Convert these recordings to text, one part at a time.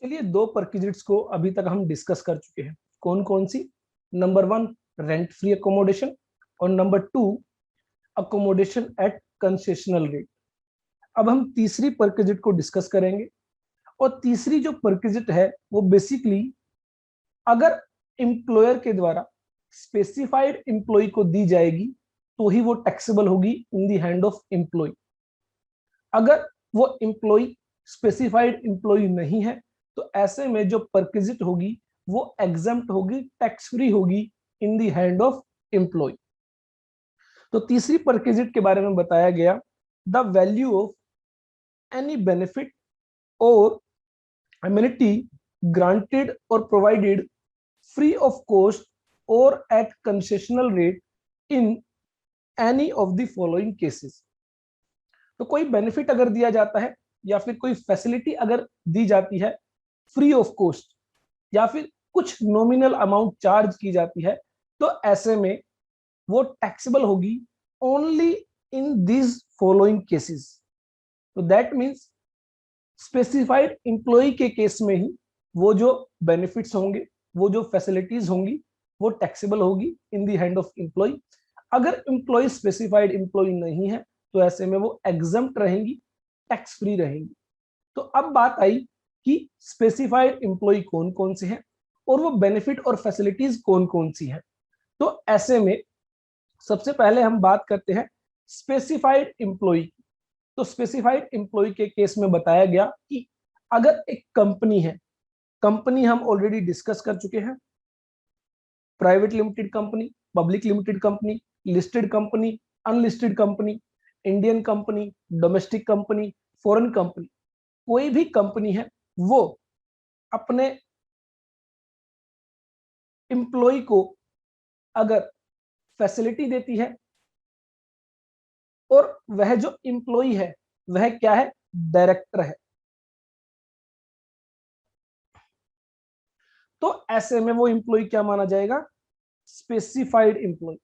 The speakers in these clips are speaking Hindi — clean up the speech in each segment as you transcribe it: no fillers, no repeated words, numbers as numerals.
चलिए, दो परक्विजिट्स को अभी तक हम डिस्कस कर चुके हैं। कौन कौन सी? नंबर 1 रेंट फ्री अकोमोडेशन और number 2 accommodation at concessional rate. अब हम तीसरी परक्विजिट को डिस्कस करेंगे और तीसरी जो परक्विजिट है वो बेसिकली अगर एम्प्लॉयर के द्वारा स्पेसिफाइड एम्प्लॉय को दी जाएगी तो ही वो टैक्सेबल होगी in the hand of employee. अगर वो एम्प्लॉय स्पेसिफाइड एम्प्लॉय नहीं है तो ऐसे में जो परक्विजिट होगी वो एग्जम्प्ट होगी, टैक्स फ्री होगी in the hand of employee. तो तीसरी परक्विजिट के बारे में बताया गया, the value of any benefit और amenity granted or provided free of cost or at concessional rate in any of the following cases। तो कोई बेनिफिट अगर दिया जाता है या फिर कोई फैसिलिटी अगर दी जाती है फ्री ऑफ कॉस्ट या फिर कुछ नॉमिनल अमाउंट चार्ज की जाती है तो ऐसे में वो टैक्सेबल होगी only in this following cases. तो दैट मीन्स स्पेसिफाइड एम्प्लॉय के केस में ही वो जो बेनिफिट्स होंगे, वो जो फैसिलिटीज होंगी वो टैक्सेबल होगी in the hand of employee. अगर एम्प्लॉय स्पेसिफाइड एम्प्लॉय नहीं है तो ऐसे में वो एग्जम्प्ट रहेंगी, टैक्स फ्री रहेंगी। तो अब बात आई कि स्पेसिफाइड एम्प्लॉय कौन कौन से हैं और वो बेनिफिट और फैसिलिटीज कौन कौन सी हैं। तो ऐसे में सबसे पहले हम बात करते हैं स्पेसिफाइड एम्प्लॉय। तो स्पेसिफाइड एम्प्लॉय के केस में बताया गया कि अगर एक कंपनी है, कंपनी हम ऑलरेडी डिस्कस कर चुके हैं, private limited company, public limited company, listed company, unlisted company, Indian company, domestic company, foreign company, कोई भी कंपनी है वो अपने एम्प्लॉय को अगर फैसिलिटी देती है और वह जो एम्प्लॉय है वह क्या है? डायरेक्टर है, तो ऐसे में वो एम्प्लॉय क्या माना जाएगा? Specified employee.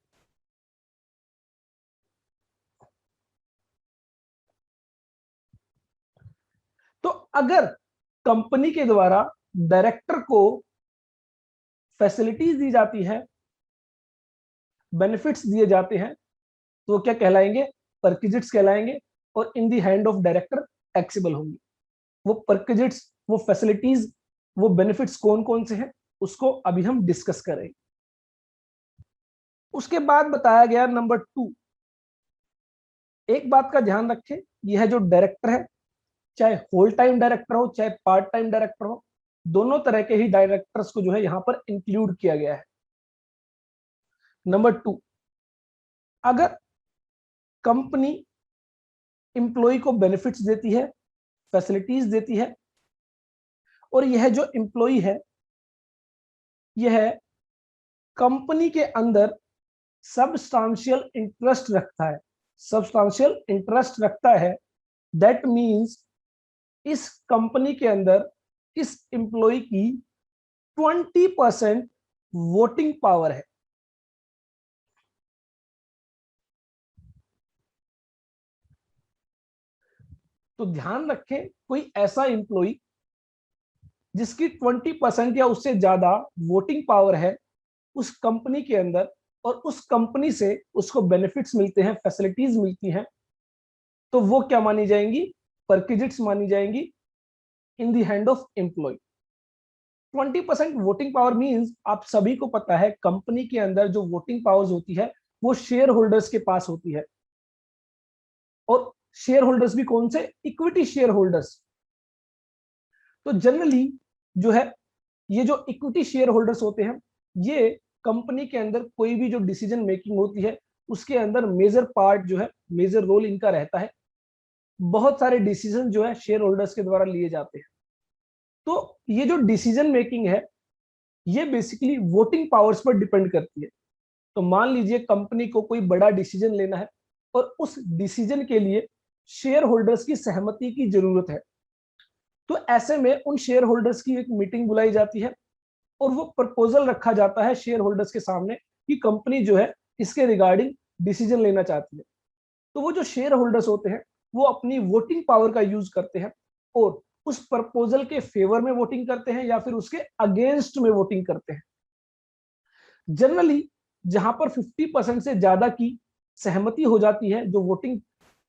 तो अगर कंपनी के द्वारा डायरेक्टर को फैसिलिटीज दी जाती है, बेनिफिट्स दिए जाते हैं तो वो क्या कहलाएंगे? परक्विजिट्स कहलाएंगे और इन the hand of director taxable होंगे। वो परक्विजिट्स, वो फैसिलिटीज, वो बेनिफिट्स कौन कौन से हैं उसको अभी हम डिस्कस करेंगे। उसके बाद बताया गया नंबर 2, एक बात का ध्यान रखें, यह जो डायरेक्टर है चाहे होल टाइम डायरेक्टर हो चाहे पार्ट टाइम डायरेक्टर हो, दोनों तरह के ही डायरेक्टर्स को जो है यहां पर इंक्लूड किया गया है। नंबर 2, अगर कंपनी एम्प्लॉय को बेनिफिट्स देती है, फैसिलिटीज देती है और यह जो एम्प्लॉय है यह कंपनी के अंदर सब्सटेंशियल इंटरेस्ट रखता है, सब्सटेंशियल इंटरेस्ट रखता है, दैट मींस इस कंपनी के अंदर इस एम्प्लॉय की 20% वोटिंग पावर है। तो ध्यान रखें, कोई ऐसा एम्प्लॉय जिसकी 20% या उससे ज्यादा वोटिंग पावर है उस कंपनी के अंदर और उस कंपनी से उसको बेनिफिट्स मिलते हैं, फैसिलिटीज मिलती हैं, तो वो क्या मानी जाएंगी? परक्विजिट्स मानी जाएंगी in the hand of employee. 20% voting power means आप सभी को पता है कंपनी के अंदर जो वोटिंग पावर्स होती है वो शेयर होल्डर्स के पास होती है, और शेयर होल्डर्स भी कौन से? Equity share holders. तो जनरली जो है ये जो इक्विटी शेयर होल्डर्स होते हैं ये कंपनी के अंदर कोई भी जो डिसीजन मेकिंग होती है उसके अंदर मेजर पार्ट जो है, मेजर रोल इनका रहता है। बहुत सारे डिसीजन जो है शेयर होल्डर्स के द्वारा लिए जाते हैं। तो ये जो डिसीजन मेकिंग है ये बेसिकली वोटिंग पावर्स पर डिपेंड करती है। तो मान लीजिए कंपनी को कोई बड़ा डिसीजन लेना है और उस डिसीजन के लिए शेयर होल्डर्स की सहमति की जरूरत है, तो ऐसे में उन शेयर होल्डर्स की एक मीटिंग बुलाई जाती है और वो प्रपोजल रखा जाता है शेयर होल्डर्स के सामने कि कंपनी जो है इसके रिगार्डिंग डिसीजन लेना चाहती है। तो वो जो शेयर होल्डर्स होते हैं वो अपनी वोटिंग पावर का यूज करते हैं और उस प्रपोजल के फेवर में वोटिंग करते हैं या फिर उसके अगेंस्ट में वोटिंग करते हैं। जनरली जहां पर 50% से ज्यादा की सहमति हो जाती है, जो वोटिंग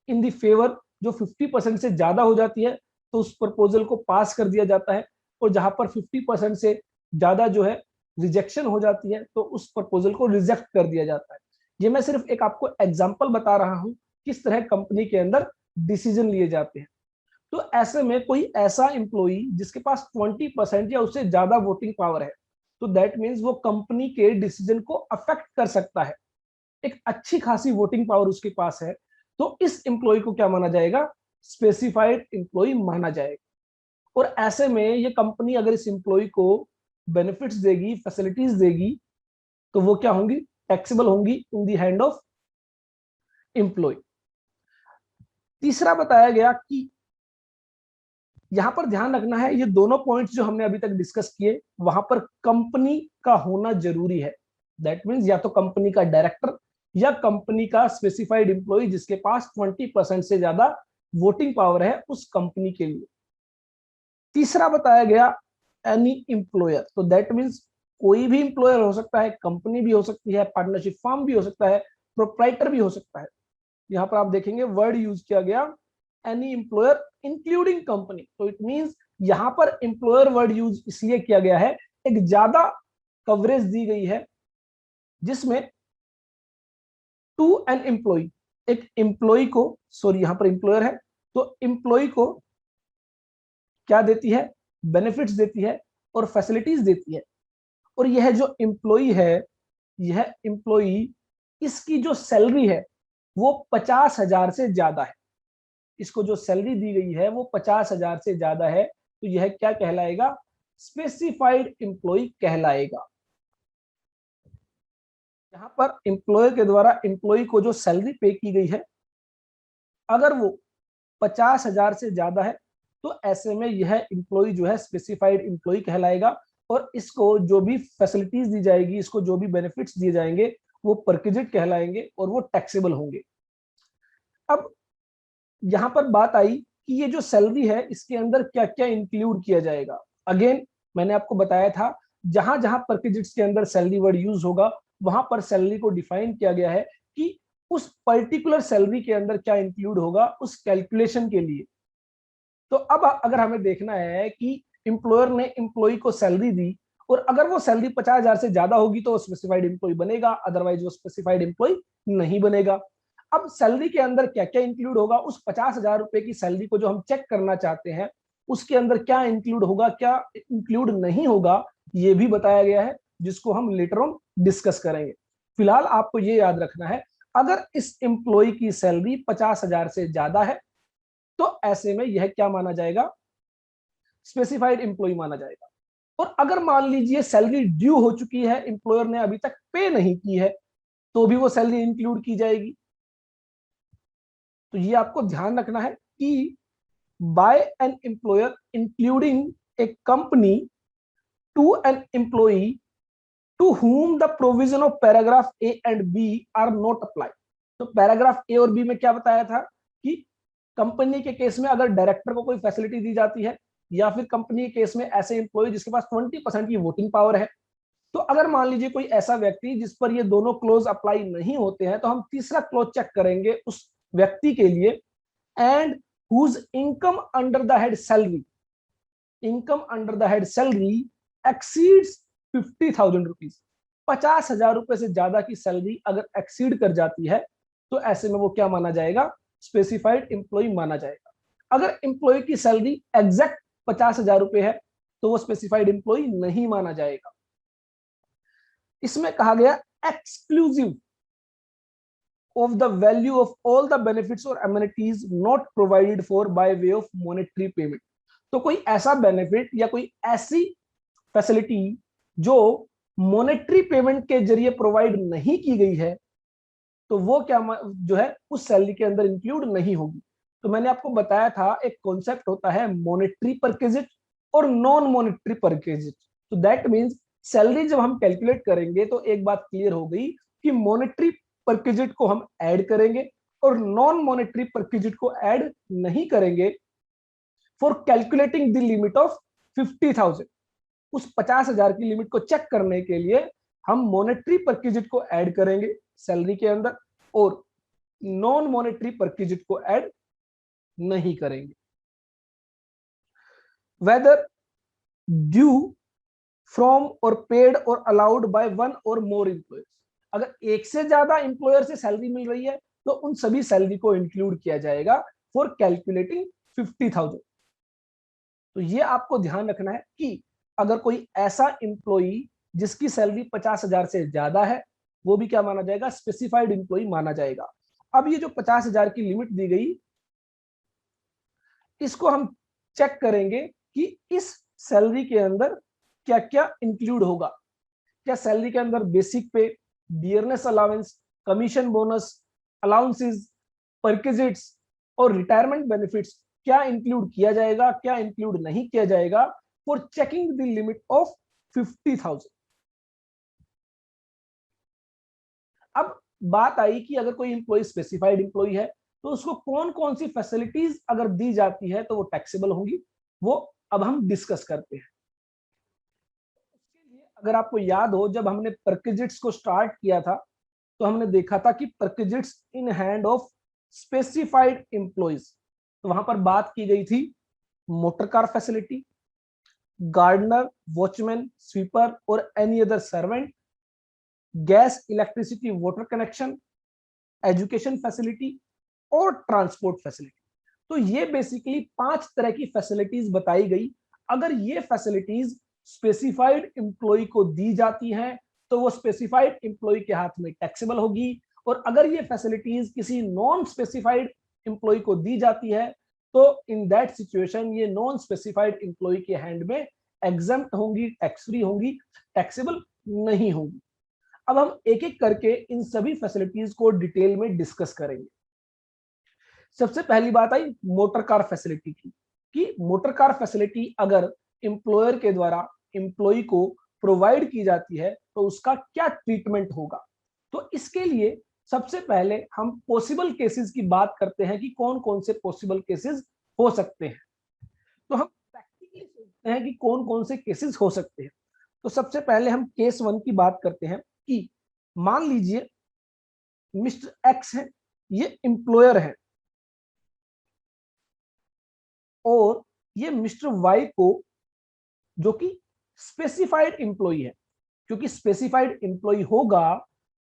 इन दी फेवर जो 50% से ज्यादा हो जाती है, तो उस प्रपोजल को पास कर दिया जाता है। और जहां पर 50% से ज्यादा जो है रिजेक्शन हो जाती है, तो उस प्रपोजल को रिजेक्ट कर दिया जाता है। ये मैं सिर्फ एक आपको एग्जांपल बता रहा हूं किस तरह कंपनी के अंदर डिसीजन लिए जाते हैं। तो ऐसे में कोई ऐसा इंप्लॉई जिसके पास 20% या उससे ज्यादा वोटिंग पावर है, तो दैट मीन्स वो कंपनी के डिसीजन को अफेक्ट कर सकता है। एक अच्छी खासी वोटिंग पावर उसके पास है, तो इस इंप्लॉई को क्या माना जाएगा? स्पेसिफाइड इंप्लॉई माना जाएगा। और ऐसे में ये कंपनी अगर इस इंप्लॉई को बेनिफिट्स देगी, फैसिलिटीज देगी, तो वो क्या होंगी? टैक्सेबल होंगी इन दी हैंड ऑफ इंप्लॉय। तीसरा बताया गया कि यहां पर ध्यान रखना है, ये दोनों पॉइंट्स जो हमने अभी तक डिस्कस किए, वहां पर कंपनी का होना जरूरी है। दैट मीन्स या तो कंपनी का डायरेक्टर या कंपनी का स्पेसिफाइड इंप्लॉय जिसके पास 20% से ज्यादा वोटिंग पावर है उस कंपनी के लिए। तीसरा बताया गया एनी इंप्लॉयर, तो दैट मीन्स कोई भी इंप्लॉयर हो सकता है, कंपनी भी हो सकती है, पार्टनरशिप फर्म भी हो सकता है, प्रोप्राइटर भी हो सकता है। यहाँ पर आप देखेंगे वर्ड यूज किया गया एनी इंप्लॉयर इंक्लूडिंग कंपनी, तो इट मींस यहां पर इंप्लॉयर वर्ड यूज इसलिए किया गया है, एक ज्यादा कवरेज दी गई है जिसमें टू एन एम्प्लॉय, एक एम्प्लॉय को, सॉरी यहां पर इंप्लॉयर है, तो एम्प्लॉय को क्या देती है? बेनिफिट्स देती है और फैसिलिटीज देती है। और यह जो एम्प्लॉय है, यह एम्प्लॉय, इसकी जो सैलरी है वो 50,000 से ज्यादा है। इसको जो सैलरी दी गई है वो 50,000 से ज्यादा है, तो यह क्या कहलाएगा? स्पेसिफाइड एम्प्लॉय कहलाएगा। यहां पर एम्प्लॉयर के द्वारा एम्प्लॉय को जो सैलरी पे की गई है, अगर वो 50,000 से ज्यादा है, तो ऐसे में यह एम्प्लॉय जो है स्पेसिफाइड एम्प्लॉय कहलाएगा। और इसको जो भी फैसिलिटीज दी जाएगी, इसको जो भी बेनिफिट्स दिए जाएंगे, वो परक्विजिट कहलाएंगे और वो टैक्सेबल होंगे। अब यहां पर बात आई कि ये जो सैलरी है इसके अंदर क्या क्या इंक्लूड किया जाएगा। अगेन मैंने आपको बताया था, जहां जहां परक्विजिट्स के अंदर सैलरी वर्ड यूज होगा, वहां पर सैलरी को डिफाइन किया गया है कि उस पर्टिकुलर सैलरी के अंदर क्या इंक्लूड होगा उस कैलकुलेशन के लिए। तो अब अगर हमें देखना है कि इंप्लॉयर ने इंप्लॉय को सैलरी दी, और अगर वो सैलरी 50,000 से ज्यादा होगी तो स्पेसिफाइड इंप्लॉय बनेगा, अदरवाइज वो स्पेसिफाइड इंप्लॉय नहीं बनेगा। अब सैलरी के अंदर क्या क्या इंक्लूड होगा, उस 50,000 रुपए की सैलरी को जो हम चेक करना चाहते हैं, उसके अंदर क्या इंक्लूड होगा, क्या इंक्लूड नहीं होगा, ये भी बताया गया है, जिसको हम लेटर ऑन डिस्कस करेंगे। फिलहाल आपको ये याद रखना है, अगर इस एम्प्लॉय की सैलरी 50,000 से ज्यादा है, तो ऐसे में यह क्या माना जाएगा? स्पेसिफाइड एम्प्लॉय माना जाएगा। और अगर मान लीजिए सैलरी ड्यू हो चुकी है, एम्प्लॉयर ने अभी तक पे नहीं की है, तो भी वो सैलरी इंक्लूड की जाएगी। तो ये आपको ध्यान रखना है कि by an employer including a company to an employee to whom the provision of paragraph A and B are not applied। तो पैराग्राफ ए और बी में क्या बताया था कि कंपनी के केस में अगर डायरेक्टर को कोई फैसिलिटी दी जाती है, या फिर कंपनी के केस में ऐसे एम्प्लॉय जिसके पास 20% की वोटिंग पावर है, तो अगर मान लीजिए कोई ऐसा व्यक्ति जिस पर ये दोनों क्लोज अप्लाई नहीं होते हैं, तो हम तीसरा क्लोज चेक करेंगे उस व्यक्ति के लिए, and whose income under the head salary, income under the head salary exceeds 50,000 rupees. 50,000 रुपए से ज्यादा की सैलरी अगर एक्सीड कर जाती है, तो ऐसे में वो क्या माना जाएगा? स्पेसिफाइड एम्प्लॉय माना जाएगा। अगर एम्प्लॉय की सैलरी एग्जैक्ट 50,000 रुपए है, तो वो स्पेसिफाइड एम्प्लॉय नहीं माना जाएगा। इसमें कहा गया exclusive of the value of all the benefits or amenities not provided for by way of monetary payment। तो कोई ऐसा बेनिफिट या कोई ऐसी फैसिलिटी जो मॉनेटरी पेमेंट के जरिए प्रोवाइड नहीं की गई है, तो वो क्या जो है उस सैलरी के अंदर इंक्लूड नहीं होगी। तो मैंने आपको बताया था, एक कॉन्सेप्ट होता है मॉनेटरी परक्विजिट और नॉन मॉनेटरी परक्विजिट। तो दैट मींस सैलरी जब हम कैलकुलेट करेंगे, तो एक बात क्लियर हो गई कि मॉनेटरी परक्विजिट को हम ऐड करेंगे और नॉन मॉनेटरी परक्विजिट को ऐड नहीं करेंगे। For calculating the limit of 50,000। उस 50,000 की लिमिट को चेक करने के लिए हम मॉनेटरी परक्विजिट को ऐड करेंगे सैलरी के अंदर और नॉन मॉनेटरी परक्विजिट को ऐड नहीं करेंगे। वेदर ड्यू फ्रॉम और पेड और अलाउड बाय वन और मोर एम्प्लॉयर्स, अगर एक से ज्यादा एम्प्लॉयर से सैलरी मिल रही है तो उन सभी सैलरी को इंक्लूड किया जाएगा फॉर कैलकुलेटिंग 50,000। तो ये आपको ध्यान रखना है कि अगर कोई ऐसा एम्प्लॉई जिसकी सैलरी 50,000 से ज्यादा है वो भी क्या माना जाएगा, स्पेसिफाइड एम्प्लॉई माना जाएगा। अब ये जो 50,000 की लिमिट दी गई इसको हम चेक करेंगे कि इस सैलरी के अंदर क्या क्या इंक्लूड होगा। क्या सैलरी के अंदर basic pay, dearness allowance, commission bonus, allowances, perquisites और रिटायरमेंट बेनिफिट्स क्या इंक्लूड किया जाएगा, क्या इंक्लूड नहीं किया जाएगा for checking the limit of 50,000। अब बात आई कि अगर कोई एम्प्लॉय स्पेसिफाइड एम्प्लॉय है तो उसको कौन कौन सी फैसिलिटीज अगर दी जाती है तो वो टैक्सेबल होंगी, वो अब हम डिस्कस करते हैं। उसके लिए अगर आपको याद हो जब हमने परक्विजिट्स को स्टार्ट किया था तो हमने देखा था कि perquisites in hand of specified employees, तो वहां पर बात की गई थी motor car facility, gardener, watchman, sweeper और any other servant, gas, electricity, water connection, education facility और ट्रांसपोर्ट फैसिलिटी। तो ये बेसिकली 5 तरह की फैसिलिटीज बताई गई। अगर ये फैसिलिटीज स्पेसिफाइड एम्प्लॉय को दी जाती हैं तो वो स्पेसिफाइड एम्प्लॉय के हाथ में टैक्सेबल होगी, और अगर ये फैसिलिटीज किसी नॉन स्पेसिफाइड एम्प्लॉय को दी जाती है तो इन दैट सिचुएशन ये नॉन स्पेसिफाइड एम्प्लॉय के हैंड में एग्जम्प्ट होंगी, टैक्स फ्री होंगी, टैक्सेबल नहीं होंगी। अब हम एक एक करके इन सभी फैसिलिटीज को डिटेल में डिस्कस करेंगे। सबसे पहली बात आई मोटर कार फैसिलिटी की, कि मोटर कार फैसिलिटी अगर एम्प्लॉयर के द्वारा एम्प्लॉय को प्रोवाइड की जाती है तो उसका क्या ट्रीटमेंट होगा। तो इसके लिए सबसे पहले हम पॉसिबल केसेस की बात करते हैं कि कौन कौन से पॉसिबल केसेस हो सकते हैं। तो हम प्रैक्टिकली सोचते हैं कि कौन कौन से केसेस हो सकते हैं। तो सबसे पहले हम केस 1 की बात करते हैं कि मान लीजिए मिस्टर एक्स है, ये एम्प्लॉयर है और ये मिस्टर वाई को, जो कि स्पेसिफाइड एम्प्लॉय है, क्योंकि स्पेसिफाइड एम्प्लॉय होगा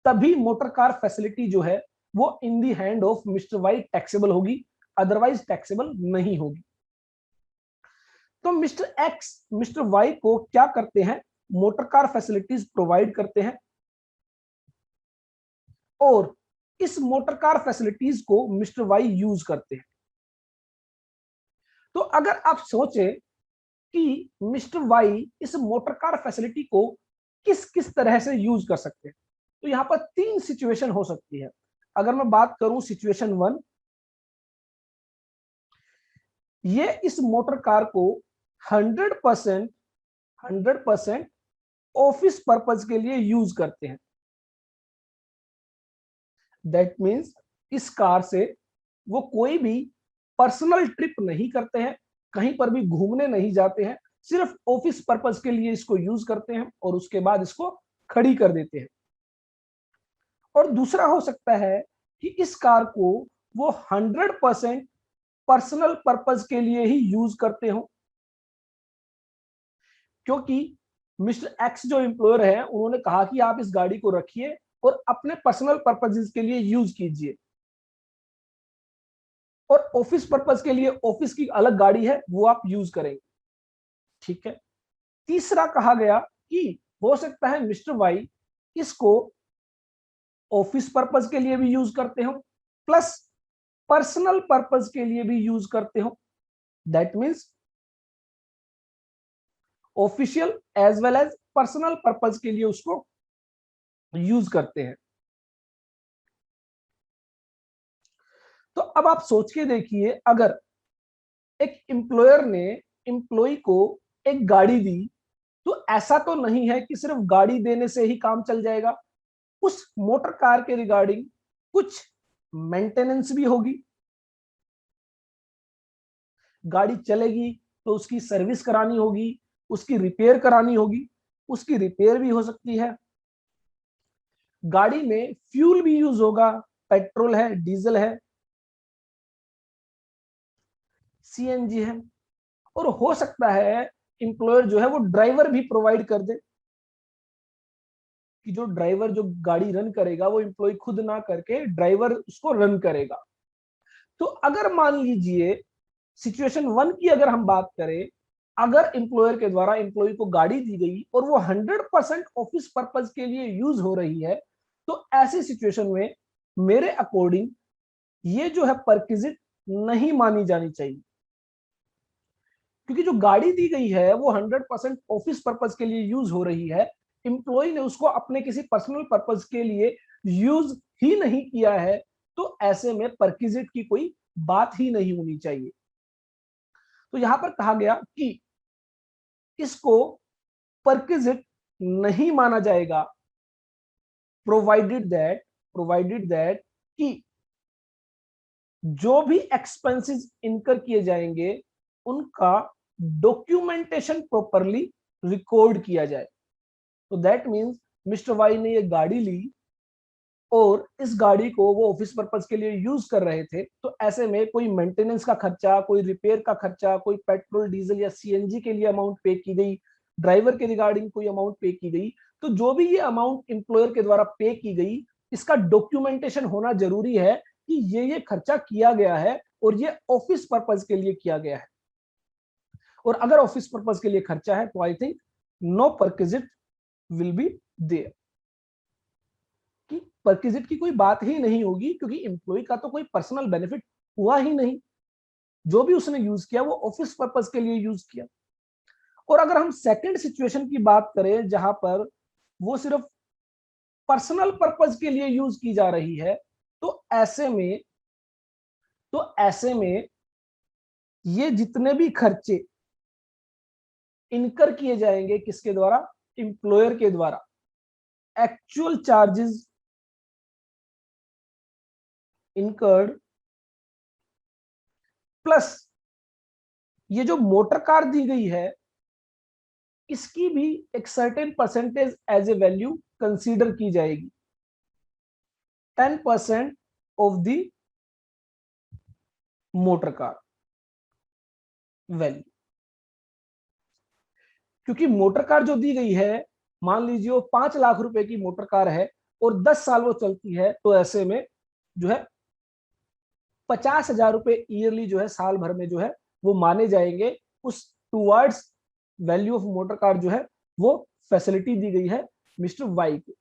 तभी मोटर कार फैसिलिटी जो है वो in the hand of mister Y taxable होगी, अदरवाइज टैक्सेबल नहीं होगी। तो मिस्टर एक्स मिस्टर वाई को क्या करते हैं, मोटर कार फैसिलिटीज प्रोवाइड करते हैं और इस मोटर कार फैसिलिटीज को मिस्टर वाई यूज करते हैं। तो अगर आप सोचें कि मिस्टर वाई इस मोटर कार फैसिलिटी को किस किस तरह से यूज कर सकते हैं, तो यहां पर 3 सिचुएशन हो सकती है। अगर मैं बात करूं सिचुएशन 1, ये इस मोटर कार को 100% ऑफिस पर्पज के लिए यूज करते हैं। दैट मीन्स इस कार से वो कोई भी पर्सनल ट्रिप नहीं करते हैं, कहीं पर भी घूमने नहीं जाते हैं, सिर्फ ऑफिस पर्पज के लिए इसको यूज करते हैं और उसके बाद इसको खड़ी कर देते हैं। और दूसरा हो सकता है कि इस कार को वो 100% पर्सनल पर्पज के लिए ही यूज करते हो, क्योंकि मिस्टर एक्स जो एम्प्लॉयर है उन्होंने कहा कि आप इस गाड़ी को रखिए और अपने पर्सनल पर्पजेस के लिए यूज कीजिए, और ऑफिस पर्पज के लिए ऑफिस की अलग गाड़ी है वो आप यूज करेंगे। ठीक है। तीसरा कहा गया कि हो सकता है मिस्टर वाई इसको ऑफिस पर्पज के लिए भी यूज करते हो प्लस पर्सनल पर्पज के लिए भी यूज करते हो। That means official as well as personal purpose के लिए उसको यूज करते हैं। तो अब आप सोच के देखिए, अगर एक एम्प्लॉयर ने एम्प्लॉय को एक गाड़ी दी तो ऐसा तो नहीं है कि सिर्फ गाड़ी देने से ही काम चल जाएगा, उस मोटर कार के रिगार्डिंग कुछ मेंटेनेंस भी होगी। गाड़ी चलेगी तो उसकी सर्विस करानी होगी, उसकी रिपेयर करानी होगी, उसकी रिपेयर भी हो सकती है। गाड़ी में फ्यूल भी यूज होगा, पेट्रोल है, डीजल है, सीएनजी है, और हो सकता है एम्प्लॉयर जो है वो ड्राइवर भी प्रोवाइड कर दे, कि जो ड्राइवर जो गाड़ी रन करेगा वो एम्प्लॉय खुद ना करके ड्राइवर उसको रन करेगा। तो अगर मान लीजिए सिचुएशन 1 की अगर हम बात करें, अगर एम्प्लॉयर के द्वारा एम्प्लॉय को गाड़ी दी गई और वो 100% ऑफिस पर्पज के लिए यूज हो रही है, तो ऐसी सिचुएशन में मेरे अकॉर्डिंग ये जो है परक्विजिट नहीं मानी जानी चाहिए, क्योंकि जो गाड़ी दी गई है वो 100% ऑफिस पर्पज के लिए यूज हो रही है, एम्प्लॉय ने उसको अपने किसी पर्सनल पर्पज के लिए यूज ही नहीं किया है, तो ऐसे में परक्विजिट की कोई बात ही नहीं होनी चाहिए। तो यहां पर कहा गया कि इसको परक्विजिट नहीं माना जाएगा, प्रोवाइडेड दैट कि जो भी एक्सपेंसेस इनकर किए जाएंगे उनका डॉक्यूमेंटेशन प्रॉपरली रिकॉर्ड किया जाए। तो दैट मींस मिस्टर वाई ने ये गाड़ी ली और इस गाड़ी को वो ऑफिस पर्पज के लिए यूज कर रहे थे, तो ऐसे में कोई मेंटेनेंस का खर्चा, कोई रिपेयर का खर्चा, कोई पेट्रोल डीजल या सीएनजी के लिए अमाउंट पे की गई, ड्राइवर के रिगार्डिंग कोई अमाउंट पे की गई, तो जो भी ये अमाउंट एम्प्लॉयर के द्वारा पे की गई, इसका डॉक्यूमेंटेशन होना जरूरी है कि ये खर्चा किया गया है और ये ऑफिस पर्पज के लिए किया गया है। और अगर ऑफिस पर्पज के लिए खर्चा है तो I think no perquisite will be there, कि परक्विजिट की कोई बात ही नहीं होगी, क्योंकि एम्प्लॉय का तो कोई पर्सनल बेनिफिट हुआ ही नहीं, जो भी उसने यूज किया वो ऑफिस पर्पज के लिए यूज किया। और अगर हम सेकंड सिचुएशन की बात करें जहां पर वो सिर्फ पर्सनल पर्पज के लिए यूज की जा रही है, तो ऐसे में ये जितने भी खर्चे इनकर किए जाएंगे किसके द्वारा, एम्प्लॉयर के द्वारा, एक्चुअल चार्जेस इनकर्ड प्लस ये जो मोटर कार दी गई है इसकी भी एक certain percentage as a value consider की जाएगी, 10% of the motor car value. क्योंकि मोटर कार जो दी गई है, मान लीजिए वो 5 लाख रुपए की मोटर कार है और 10 साल वो चलती है, तो ऐसे में जो है 50,000 रुपए ईयरली जो है साल भर में जो है वो माने जाएंगे, उस towards value of motor car जो है वो फैसिलिटी दी गई है मिस्टर वाई को।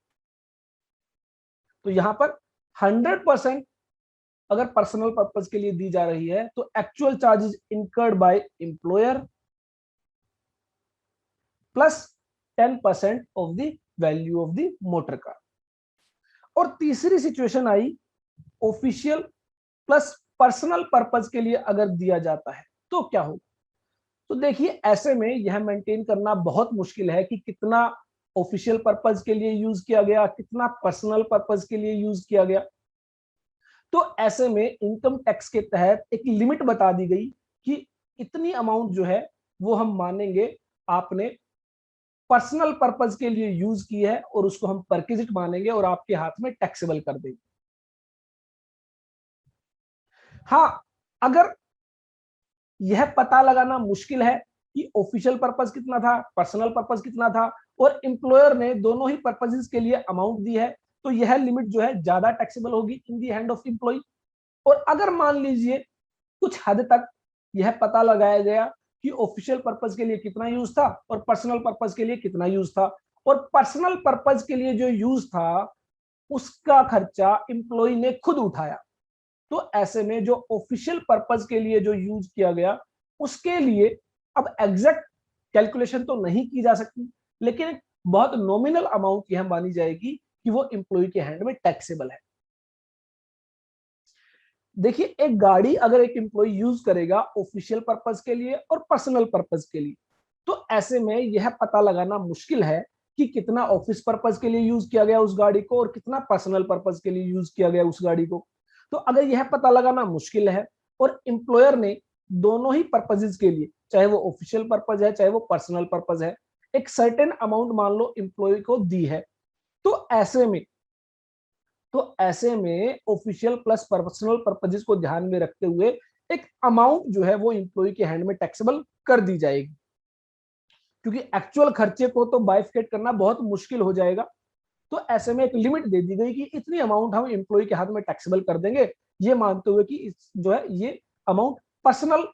तो यहां पर 100% अगर पर्सनल पर्पज के लिए दी जा रही है तो actual charges incurred by employer plus 10% of the value of the motor car. और तीसरी सिचुएशन आई ऑफिशियल प्लस पर्सनल पर्पज के लिए अगर दिया जाता है तो क्या होगा। तो देखिए ऐसे में यह मेंटेन करना बहुत मुश्किल है कि कितना ऑफिशियल पर्पज के लिए यूज किया गया, कितना पर्सनल पर्पज के लिए यूज किया गया। तो ऐसे में इनकम टैक्स के तहत एक लिमिट बता दी गई कि इतनी अमाउंट जो है वो हम मानेंगे आपने पर्सनल पर्पज के लिए यूज की है और उसको हम परक्विजिट मानेंगे और आपके हाथ में टैक्सेबल कर देंगे। हाँ, अगर यह पता लगाना मुश्किल है कि ऑफिशियल पर्पज कितना था, पर्सनल पर्पज कितना था, और एम्प्लॉयर ने दोनों ही पर्पजेस के लिए अमाउंट दी है, तो यह लिमिट जो है ज्यादा टैक्सेबल होगी इन दी हैंड ऑफ एम्प्लॉय। और अगर मान लीजिए कुछ हद तक यह पता लगाया गया कि ऑफिशियल पर्पज के लिए कितना यूज था और पर्सनल पर्पज के लिए कितना यूज था, और पर्सनल पर्पज के लिए जो यूज था उसका खर्चा एम्प्लॉय ने खुद उठाया, तो ऐसे में जो ऑफिशियल पर्पज के लिए जो यूज किया गया उसके लिए अब एग्जैक्ट कैलकुलेशन तो नहीं की जा सकती, लेकिन बहुत नॉमिनल अमाउंट यह मानी जाएगी कि वो एम्प्लॉय के हैंड में टैक्सेबल है। देखिए एक गाड़ी अगर एक एम्प्लॉय यूज करेगा ऑफिशियल पर्पज के लिए और पर्सनल पर्पज के लिए, तो ऐसे में यह पता लगाना मुश्किल है कि कितना ऑफिस पर्पज के लिए यूज किया गया उस गाड़ी को और कितना पर्सनल पर्पज के लिए यूज किया गया उस गाड़ी को। तो अगर यह पता लगाना मुश्किल है और एम्प्लॉयर ने दोनों ही पर्पजेज के लिए, चाहे वो ऑफिशियल पर्पज है चाहे वो पर्सनल पर्पज है, एक सर्टेन अमाउंट मान लो एम्प्लॉय को दी है, तो ऐसे में ऑफिशियल प्लस पर्सनल पर्पजेज को ध्यान में रखते हुए एक अमाउंट जो है वो एम्प्लॉय के हैंड में टैक्सेबल कर दी जाएगी, क्योंकि एक्चुअल खर्चे को तो बाइफिकेट करना बहुत मुश्किल हो जाएगा। तो ऐसे में एक लिमिट दे दी गई कि इतनी अमाउंट हम एम्प्लॉय के हाथ में टैक्सेबल कर देंगे, ये मानते हुए कि जो है ये अमाउंट पर्सनल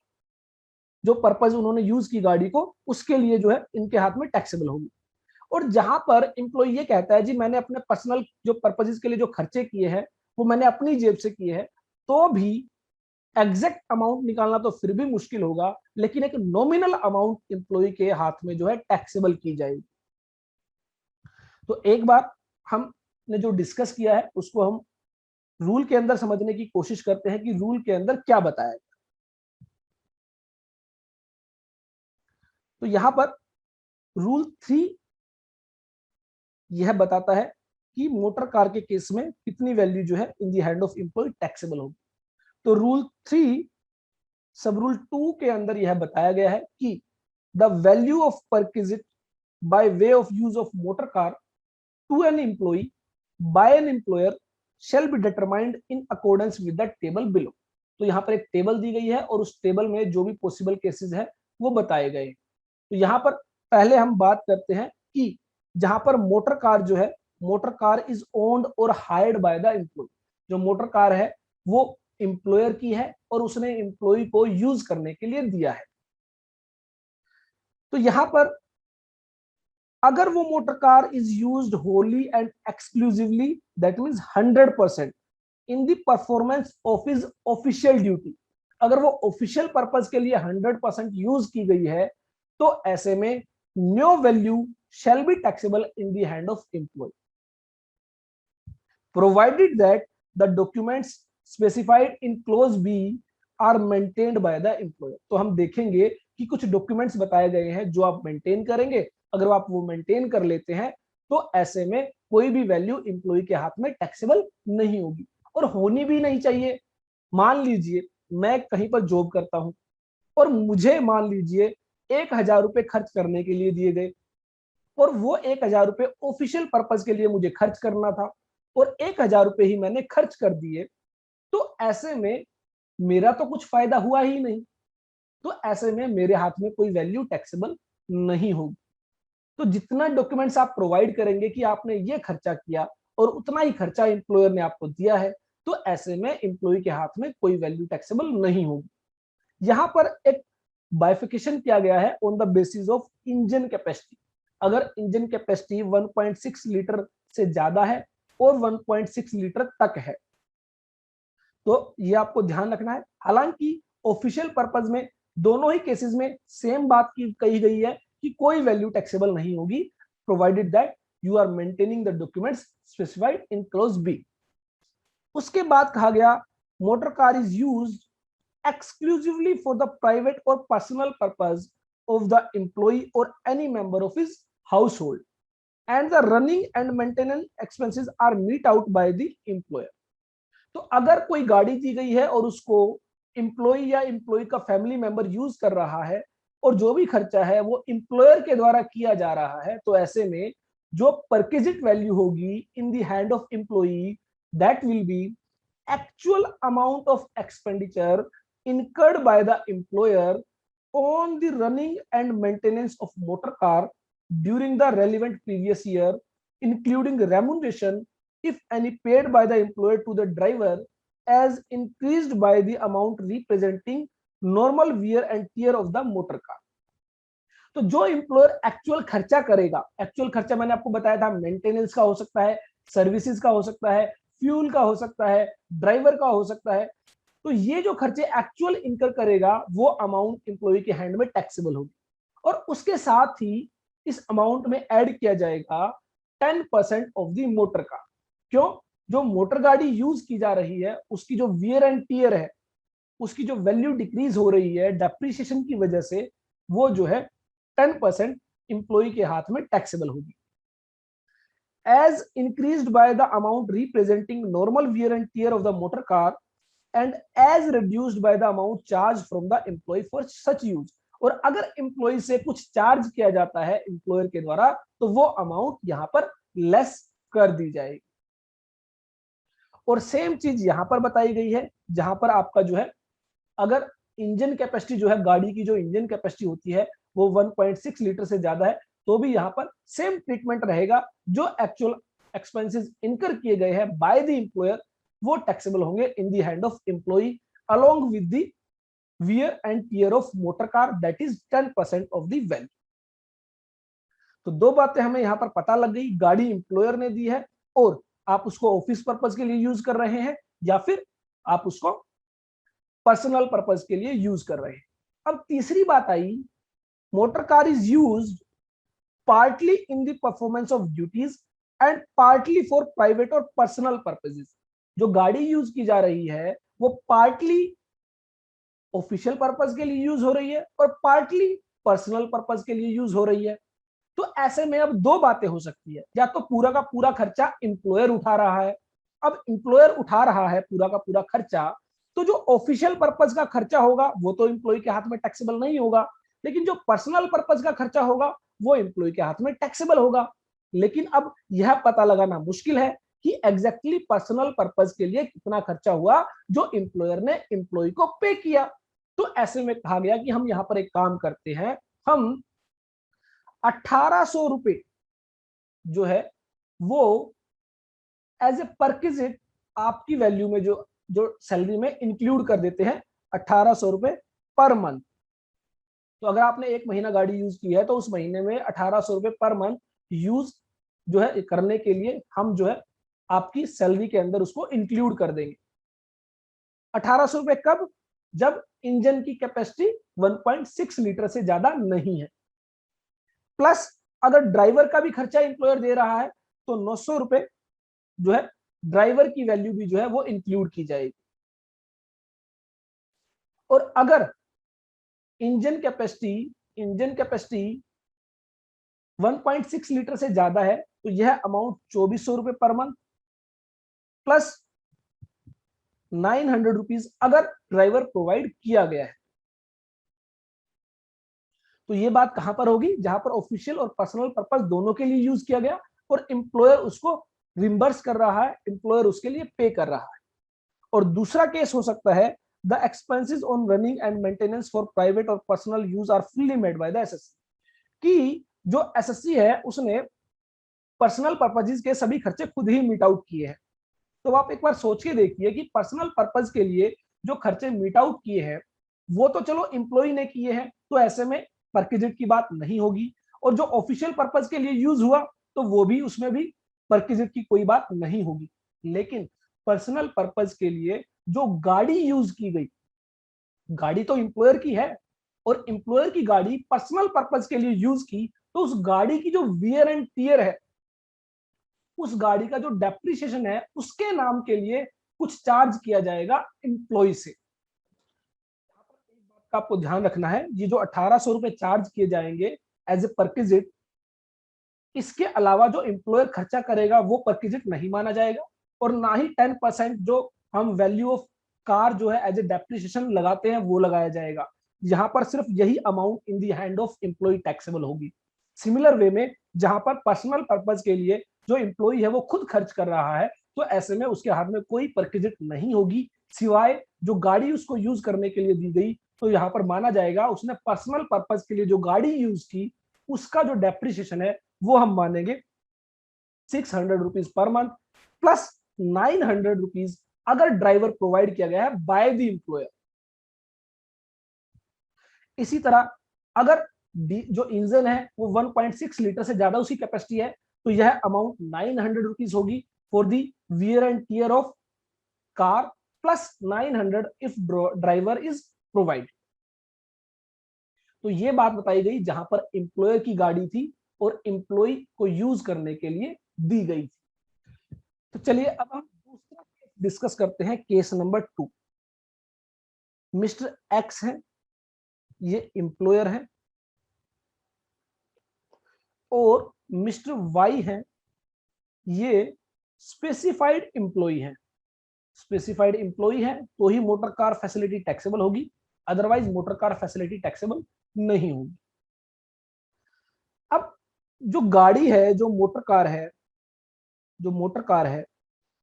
जो पर्पज उन्होंने यूज की गाड़ी को, उसके लिए जो है इनके हाथ में टैक्सेबल होगी। और जहां पर एम्प्लॉय ये कहता है जी मैंने अपने पर्सनल जो पर्पजेस के लिए जो खर्चे किए हैं वो मैंने अपनी जेब से किए हैं, तो भी एग्जैक्ट अमाउंट निकालना तो फिर भी मुश्किल होगा, लेकिन एक नॉमिनल अमाउंट एम्प्लॉय के हाथ में जो है टैक्सेबल की जाएगी। तो एक बार हमने जो डिस्कस किया है उसको हम रूल के अंदर समझने की कोशिश करते हैं कि रूल के अंदर क्या बताया। तो यहां पर रूल 3 यह बताता है कि मोटर कार के केस में कितनी वैल्यू जो है in the hand of employee taxable होगी। तो रूल 3 सब रूल 2 के अंदर यह बताया गया है कि the value of perquisite by way of use of motor car to an employee by an employer shall be determined in accordance with the table below। तो यहाँ पर एक टेबल दी गई है और उस टेबल में जो भी पॉसिबल केसेस है वो बताए गए हैं। तो यहाँ पर पहले हम बात करते हैं कि जहां पर मोटर कार जो है, मोटर कार इज ओन्ड और हायर्ड बाय द एम्प्लॉय, जो मोटर कार है वो एम्प्लॉयर की है और उसने एम्प्लॉय को यूज करने के लिए दिया है। तो यहां पर अगर वो motor car is used Holi and exclusively, that means 100% in the performance of his official duty, अगर वो ऑफिशियल पर्पस के लिए 100% यूज की गई है, तो ऐसे में no value shall be taxable in the hand of employee, provided that the documents specified in clause B are maintained by the employer। तो हम देखेंगे कि कुछ डॉक्यूमेंट्स बताए गए हैं जो आप मेंटेन करेंगे, अगर आप वो मेंटेन कर लेते हैं तो ऐसे में कोई भी वैल्यू एम्प्लॉय के हाथ में टैक्सेबल नहीं होगी और होनी भी नहीं चाहिए। मान लीजिए मैं कहीं पर जॉब करता हूं और मुझे मान लीजिए 1,000 रुपए खर्च करने के लिए दिए गए और वो 1,000 रुपए ऑफिशियल पर्पज के लिए मुझे खर्च करना था और 1,000 रुपए ही मैंने खर्च कर दिए, तो ऐसे में मेरा तो कुछ फायदा हुआ ही नहीं, तो ऐसे में मेरे हाथ में कोई वैल्यू टैक्सेबल नहीं होगी। तो जितना डॉक्यूमेंट्स आप प्रोवाइड करेंगे कि आपने ये खर्चा किया और उतना ही खर्चा एम्प्लॉयर ने आपको दिया है, तो ऐसे में एम्प्लॉय के हाथ में कोई वैल्यू टैक्सेबल नहीं होगी। यहां पर एक बाइफिकेशन किया गया है on the basis of engine capacity. अगर इंजन कैपेसिटी 1.6 लीटर से ज्यादा है और 1.6 लीटर तक है, तो ये आपको ध्यान रखना है। हालांकि ऑफिशियल पर्पज में दोनों ही केसेस में सेम बात की कही गई है कि कोई वैल्यू टैक्सेबल नहीं होगी, provided that you are maintaining the documents specified in clause B. उसके बाद कहा गया motor car is used exclusively for the private or personal purpose of the employee or any member of his household, and the running and maintenance expenses are met out by the employer। तो अगर कोई गाड़ी दी गई है और उसको एम्प्लॉय या एम्प्लॉय का फैमिली मेंबर यूज कर रहा है और जो भी खर्चा है वो एम्प्लॉयर के द्वारा किया जा रहा है, तो ऐसे में जो परक्विजिट वैल्यू होगी in the hand of employee, that will be actual amount of expenditure incurred by the employer on the running and maintenance of motor car during the relevant previous year, including remuneration, if any, paid by the employer to the driver, as increased by the amount representing normal wear and tear of the motor car। तो जो एम्प्लॉयर एक्चुअल खर्चा करेगा, एक्चुअल खर्चा मैंने आपको बताया था मेंटेनेंस का हो सकता है, सर्विसेज का हो सकता है, फ्यूल का हो सकता है, ड्राइवर का हो सकता है, तो ये जो खर्चे एक्चुअल इनकर करेगा वो अमाउंट एम्प्लॉय के हैंड में टैक्सेबल होगी। और उसके साथ ही इस अमाउंट में ऐड किया जाएगा 10% ऑफ द मोटर का। क्यों? जो मोटर गाड़ी यूज की जा रही है उसकी जो वियर एंड टीयर है, उसकी जो वैल्यू डिक्रीज हो रही है डेप्रिसिएशन की वजह से, वो जो है 10% एम्प्लॉय के हाथ में टैक्सेबल होगी। As increased by the amount representing normal wear and tear of the motor car and as reduced by the amount charge from the employee for such use. और अगर एम्प्लॉय से कुछ चार्ज किया जाता है एम्प्लॉयर के द्वारा तो वो अमाउंट यहां पर लेस कर दी जाएगी। और सेम चीज यहां पर बताई गई है, जहां पर आपका जो है अगर इंजन कैपेसिटी जो है, गाड़ी की जो इंजन कैपेसिटी होती है वो 1.6 लीटर से ज्यादा है, तो भी यहां पर सेम ट्रीटमेंट रहेगा। जो एक्चुअल एक्सपेंसेस इनकर किए गए हैं बाय द एम्प्लॉयर वो टैक्सेबल होंगे इन the hand of employee along with the wear and tear of motor car, that is 10% of the value. तो दो बातें हमें यहां पर पता लग गई, गाड़ी एम्प्लॉयर ने दी है और आप उसको ऑफिस पर्पज के लिए यूज कर रहे हैं या फिर आप उसको पर्सनल पर्पज के लिए यूज कर रहे हैं। अब तीसरी बात आई, motor car is used partly in the performance of duties and partly for private और पर्सनल पर्पजेस। जो गाड़ी यूज की जा रही है वो पार्टली ऑफिशियल पर्पज के लिए यूज हो रही है और पार्टली पर्सनल पर्पज के लिए यूज हो रही है। तो ऐसे में अब दो बातें हो सकती है, या तो पूरा का पूरा खर्चा एम्प्लॉयर उठा रहा है। अब एम्प्लॉयर उठा रहा है पूरा का पूरा खर्चा, तो जो ऑफिशियल पर्पज का खर्चा होगा वो तो एम्प्लॉय के हाथ में टैक्सेबल नहीं होगा, लेकिन जो पर्सनल पर्पज का खर्चा होगा वो एम्प्लॉय के हाथ में टैक्सेबल होगा। लेकिन अब यह पता लगाना मुश्किल है कि एग्जैक्टली पर्सनल पर्पज के लिए कितना खर्चा हुआ जो एम्प्लॉयर ने एम्प्लॉय को पे किया। तो ऐसे में कहा गया कि हम यहां पर एक काम करते हैं, हम 1800 रुपए जो है वो एज ए परक्विजिट आपकी वैल्यू में जो जो सैलरी में इंक्लूड कर देते हैं, 1800 रुपए पर मंथ। तो अगर आपने एक महीना गाड़ी यूज की है तो उस महीने में 1800 रुपए पर मंथ यूज जो है करने के लिए हम जो है आपकी सैलरी के अंदर उसको इंक्लूड कर देंगे। 1800 रुपए कब? जब इंजन की कैपेसिटी 1.6 लीटर से ज्यादा नहीं है। प्लस अगर ड्राइवर का भी खर्चा इंप्लॉयर दे रहा है तो 900 रुपए जो है ड्राइवर की वैल्यू भी जो है वो इंक्लूड की जाएगी। और अगर इंजन कैपेसिटी 1.6 लीटर से ज्यादा है तो यह अमाउंट 2400 रुपए पर मंथ प्लस 900 रुपीज अगर ड्राइवर प्रोवाइड किया गया है। तो ये बात कहां पर होगी? जहां पर ऑफिशियल और पर्सनल पर्पस दोनों के लिए यूज किया गया और एम्प्लॉयर उसको रिम्बर्स कर रहा है, एम्प्लॉयर उसके लिए पे कर रहा है। और दूसरा केस हो सकता है, the expenses on running and maintenance for private और personal use are fully made by the SSC. कि जो एसएससी है उसने पर्सनल पर्पजेज के सभी खर्चे खुद ही मीट आउट किए हैं। तो आप एक बार सोच के देखिए कि पर्सनल पर्पज के लिए जो खर्चे मीट आउट किए हैं वो तो चलो एम्प्लॉय ने किए हैं, तो ऐसे में परक्विजिट की बात नहीं होगी। और जो ऑफिशियल पर्पज के लिए यूज हुआ तो वो भी, उसमें भी परक्विजिट की कोई बात नहीं होगी। लेकिन पर्सनल पर्पज के लिए जो गाड़ी यूज की गई, गाड़ी तो एम्प्लॉयर की है और एम्प्लॉयर की गाड़ी पर्सनल पर्पज के लिए यूज की, तो उस गाड़ी की जो वियर एंड टियर है, उस गाड़ी का जो डेप्रिसिएशन है उसके नाम के लिए कुछ चार्ज किया जाएगा एम्प्लॉय से। एक बात का आपको ध्यान रखना है, ये जो 1800 रुपए चार्ज किए जाएंगे एज ए परक्विजिट, इसके अलावा जो एम्प्लॉयर खर्चा करेगा वो परक्विजिट नहीं माना जाएगा। और ना ही 10% जो हम वैल्यू ऑफ कार जो है एज ए डेप्रिसिएशन लगाते हैं वो लगाया जाएगा। यहाँ पर सिर्फ यही amount in the hand of employee taxable होगी। सिमिलर वे में जहां पर पर्सनल पर्पज के लिए जो एम्प्लॉय है वो खुद खर्च कर रहा है, तो ऐसे में उसके हाथ में कोई परक्विजिट नहीं होगी, सिवाय जो गाड़ी उसको यूज करने के लिए दी गई, तो यहाँ पर माना जाएगा उसने पर्सनल पर्पज के लिए जो गाड़ी यूज की उसका जो डेप्रिसिएशन है वो हम मानेंगे 600 rupees per month plus 900 rupees अगर ड्राइवर प्रोवाइड किया गया है बाय द एम्प्लॉयर। इसी तरह अगर जो इंजन है वो 1.6 लीटर से ज्यादा उसकी कैपेसिटी है तो यह अमाउंट 900 रुपीज होगी for the wear and tear of car plus 900 if driver is provide. तो ये बात बताई गई जहां पर एम्प्लॉयर की गाड़ी थी और एम्प्लॉय को यूज करने के लिए दी गई थी। तो चलिए अब हम दूसरा केस डिस्कस करते हैं, केस नंबर 2। मिस्टर एक्स है, ये एम्प्लॉयर है, और मिस्टर वाई है, ये स्पेसिफाइड एम्प्लॉय है। स्पेसिफाइड एम्प्लॉय है तो ही मोटर कार फैसिलिटी टैक्सेबल होगी, otherwise motor car facility taxable नहीं होगी। अब जो गाड़ी है, जो मोटर कार है, जो मोटर कार है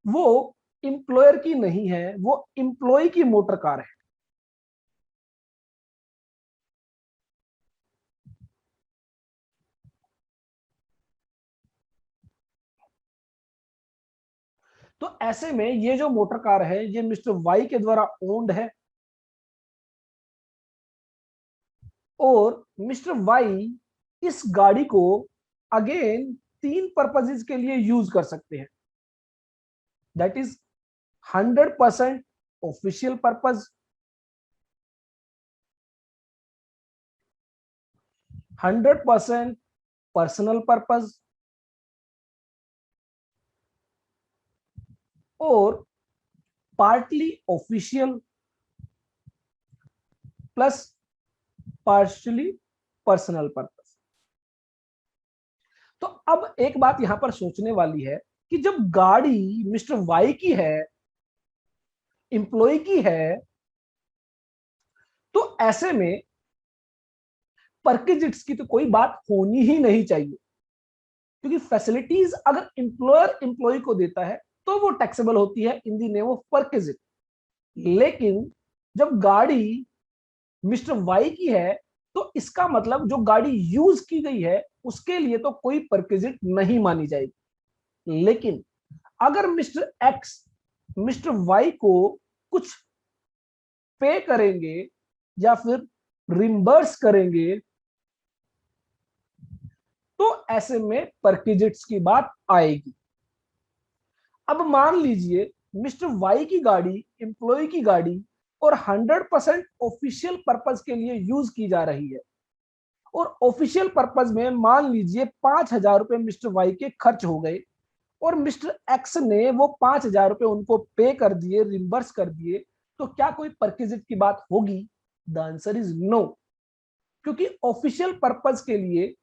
वो इंप्लॉयर की नहीं है, वो इंप्लॉय की मोटर कार है। तो ऐसे में ये जो मोटर कार है ये मिस्टर वाई के द्वारा ओन्ड है, और मिस्टर वाई इस गाड़ी को अगेन 3 पर्पजेज के लिए यूज कर सकते हैं। That is 100% official purpose, 100% personal purpose, और partly official plus partially personal purpose. तो अब एक बात यहां पर सोचने वाली है कि जब गाड़ी मिस्टर वाई की है, इंप्लॉय की है, तो ऐसे में परकेजिट्स की तो कोई बात होनी ही नहीं चाहिए, क्योंकि फैसिलिटीज अगर इंप्लॉयर इंप्लॉय को देता है तो वो टैक्सेबल होती है इन द नेम ऑफ परकेजिट। लेकिन जब गाड़ी मिस्टर वाई की है तो इसका मतलब जो गाड़ी यूज की गई है उसके लिए तो कोई परकेजिट नहीं मानी जाएगी। लेकिन अगर मिस्टर एक्स मिस्टर वाई को कुछ पे करेंगे या फिर रिम्बर्स करेंगे तो ऐसे में परकेजिट्स की बात आएगी। अब मान लीजिए मिस्टर वाई की गाड़ी एम्प्लॉय की गाड़ी और 100% ऑफिशियल पर्पज के लिए यूज की जा रही है, और ऑफिशियल पर्पज में मान लीजिए 5,000 रुपए मिस्टर वाई के खर्च हो गए, और मिस्टर एक्स ने वो 5,000 रुपए उनको पे कर दिए, रिम्बर्स कर दिए, तो क्या कोई परकेजिट की बात होगी? द आंसर इज नो, क्योंकि ऑफिशियल पर्पज के लिए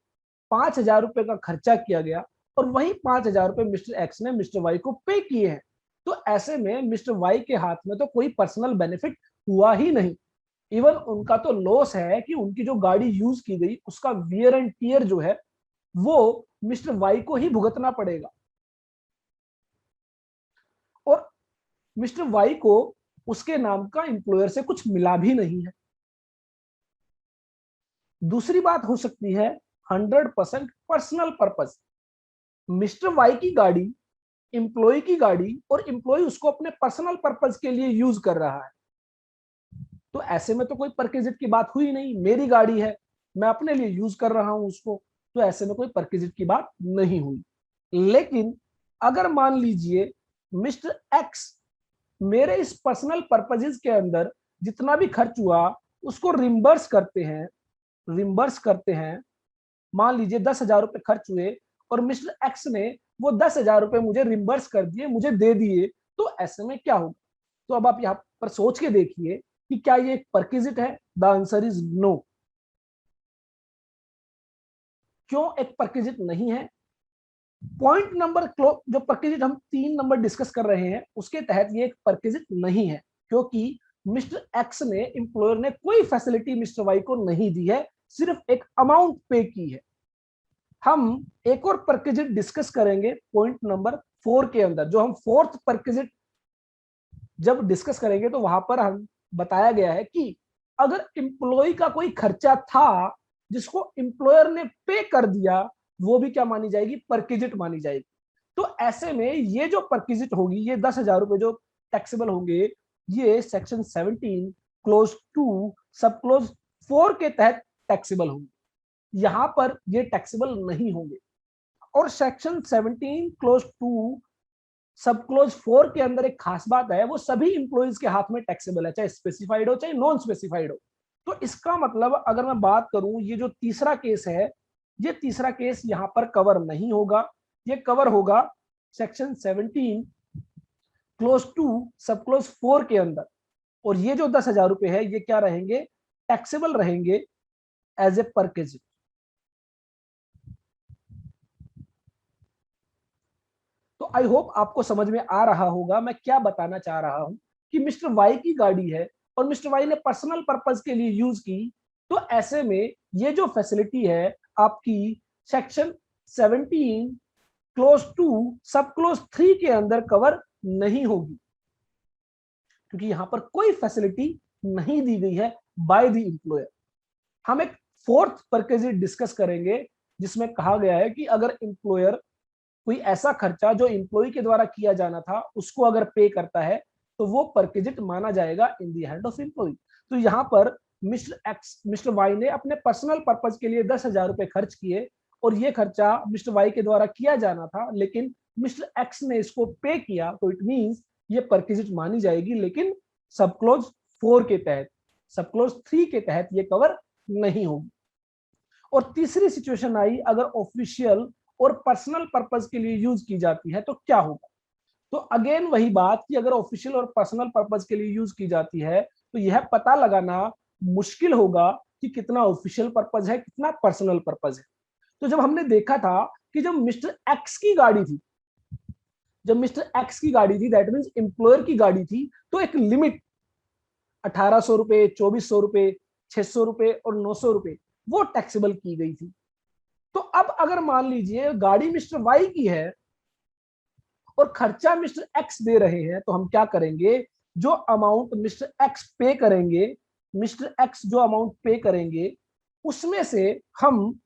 5,000 रुपए का खर्चा किया गया और वही 5,000 रुपए मिस्टर एक्स ने मिस्टर वाई को पे किए हैं। तो ऐसे में मिस्टर वाई के हाथ में तो कोई पर्सनल बेनिफिट हुआ ही नहीं। इवन उनका तो लॉस है कि उनकी जो गाड़ी यूज की गई उसका वियर एंड टियर जो है वो मिस्टर वाई को ही भुगतना पड़ेगा, और मिस्टर वाई को उसके नाम का एम्प्लॉयर से कुछ मिला भी नहीं है। दूसरी बात हो सकती है 100% पर्सनल पर्पस। मिस्टर वाई की गाड़ी एम्प्लॉय की गाड़ी और एम्प्लॉय उसको अपने पर्सनल पर्पस के लिए यूज कर रहा है, तो ऐसे में तो कोई परकेजिट की बात हुई नहीं। मेरी गाड़ी है, मैं अपने लिए यूज कर रहा हूं उसको, तो ऐसे में कोई परकेजिट की बात नहीं हुई। लेकिन अगर मान लीजिए मिस्टर एक्स मेरे इस पर्सनल पर्पजेज के अंदर जितना भी खर्च हुआ उसको रिम्बर्स करते हैं, रिम्बर्स करते हैं, मान लीजिए 10,000 रुपए खर्च हुए और मिस्टर एक्स ने वो 10,000 रुपए मुझे रिम्बर्स कर दिए, मुझे दे दिए, तो ऐसे में क्या होगा? तो अब आप यहाँ पर सोच के देखिए कि क्या ये एक परक्विजिट है? The answer is no. क्यों एक परक्विजिट नहीं है? पॉइंट नंबर जो परक्विजिट हम 3 नंबर डिस्कस कर रहे हैं उसके तहत ये एक परक्विजिट नहीं है, क्योंकि मिस्टर एक्स ने एम्प्लॉयर ने कोई फैसिलिटी मिस्टर वाई को नहीं दी है, सिर्फ एक अमाउंट पे की है। हम एक और परक्विजिट डिस्कस करेंगे पॉइंट नंबर 4 के अंदर, जो हम फोर्थ परक्विजिट जब डिस्कस करेंगे तो वहां पर हम बताया गया है कि अगर एम्प्लॉय का कोई खर्चा था जिसको एम्प्लॉयर ने पे कर दिया, वो भी क्या मानी जाएगी? परक्विजिट मानी जाएगी। तो ऐसे में ये जो परक्विजिट होगी, ये 10,000 रुपए जो टैक्सेबल होंगे, ये सेक्शन 17 क्लोज 2 सब क्लोज 4 के तहत टैक्सेबल होंगे, यहां पर ये टैक्सेबल नहीं होंगे। और सेक्शन 17 क्लोज 2 सब क्लोज 4 के अंदर एक खास बात है, वो सभी इंप्लॉइज के हाथ में टैक्सेबल है, चाहे स्पेसिफाइड हो चाहे नॉन स्पेसिफाइड हो। तो इसका मतलब अगर मैं बात करूं, ये जो तीसरा केस है, ये तीसरा केस यहां पर कवर नहीं होगा, ये कवर होगा सेक्शन 17 क्लोज 2 सब क्लोज 4 के अंदर। और ये जो 10,000 रुपए है ये क्या रहेंगे? टैक्सेबल रहेंगे एज ए परकेज। तो तो आई होप आपको समझ में आ रहा होगा मैं क्या बताना चाह रहा हूं कि मिस्टर वाई की गाड़ी है और मिस्टर वाई ने पर्सनल पर्पस के लिए यूज की, तो ऐसे में ये जो फैसिलिटी है आपकी सेक्शन 17 क्लोज 2 सब क्लोज 3 के अंदर कवर नहीं होगी, क्योंकि यहां पर कोई फैसिलिटी नहीं दी गई है बाय द एम्प्लॉयर। हम एक फोर्थ परक्विजिट डिस्कस करेंगे जिसमें कहा गया है कि अगर एम्प्लॉयर कोई ऐसा खर्चा जो एम्प्लॉय के द्वारा किया जाना था उसको अगर पे करता है तो वो परक्विजिट माना जाएगा in the hand of employee. तो यहाँ पर मिस्टर वाई ने अपने पर्सनल पर्पज के लिए 10,000 रुपए खर्च किए और ये खर्चा मिस्टर वाई के द्वारा किया जाना था, लेकिन मिस्टर एक्स ने इसको पे किया, तो इट मींस ये परक्विजिट मानी जाएगी, लेकिन सब क्लोज 4 के तहत, सब क्लोज 3 के तहत ये कवर नहीं होगी। और तीसरी सिचुएशन आई अगर ऑफिशियल और पर्सनल पर्पस के लिए यूज की जाती है तो क्या होगा। तो अगेन वही बात कि अगर ऑफिशियल और पर्सनल पर्पस के लिए यूज की जाती है तो यह पता लगाना मुश्किल होगा कि कितना ऑफिशियल पर्पस है कितना पर्सनल पर्पस है। तो जब हमने देखा था कि जब मिस्टर एक्स की गाड़ी थी, जब मिस्टर एक्स की गाड़ी थी दैट मींस एम्प्लॉयर की गाड़ी थी, तो एक लिमिट 1800 रुपए, 2400 रुपए, 600 रुपए और 900 रुपए वो टैक्सेबल की गई थी। तो अब अगर मान लीजिए गाड़ी मिस्टर वाई की है और खर्चा मिस्टर एक्स दे रहे हैं, तो हम क्या करेंगे, जो अमाउंट मिस्टर एक्स पे करेंगे, मिस्टर एक्स जो अमाउंट पे करेंगे उसमें से हम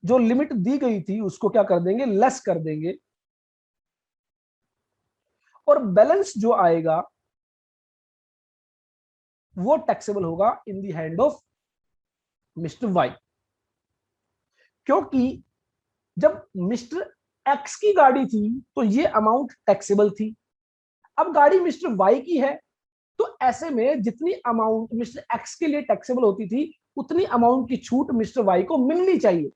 जो लिमिट दी गई थी उसको क्या कर देंगे, लेस कर देंगे, और बैलेंस जो आएगा वो टैक्सेबल होगा in the hand of mister Y. क्योंकि जब मिस्टर एक्स की गाड़ी थी तो ये अमाउंट टैक्सेबल थी, अब गाड़ी मिस्टर वाई की है तो ऐसे में जितनी अमाउंट मिस्टर एक्स के लिए टैक्सेबल होती थी उतनी अमाउंट की छूट मिस्टर वाई को मिलनी चाहिए।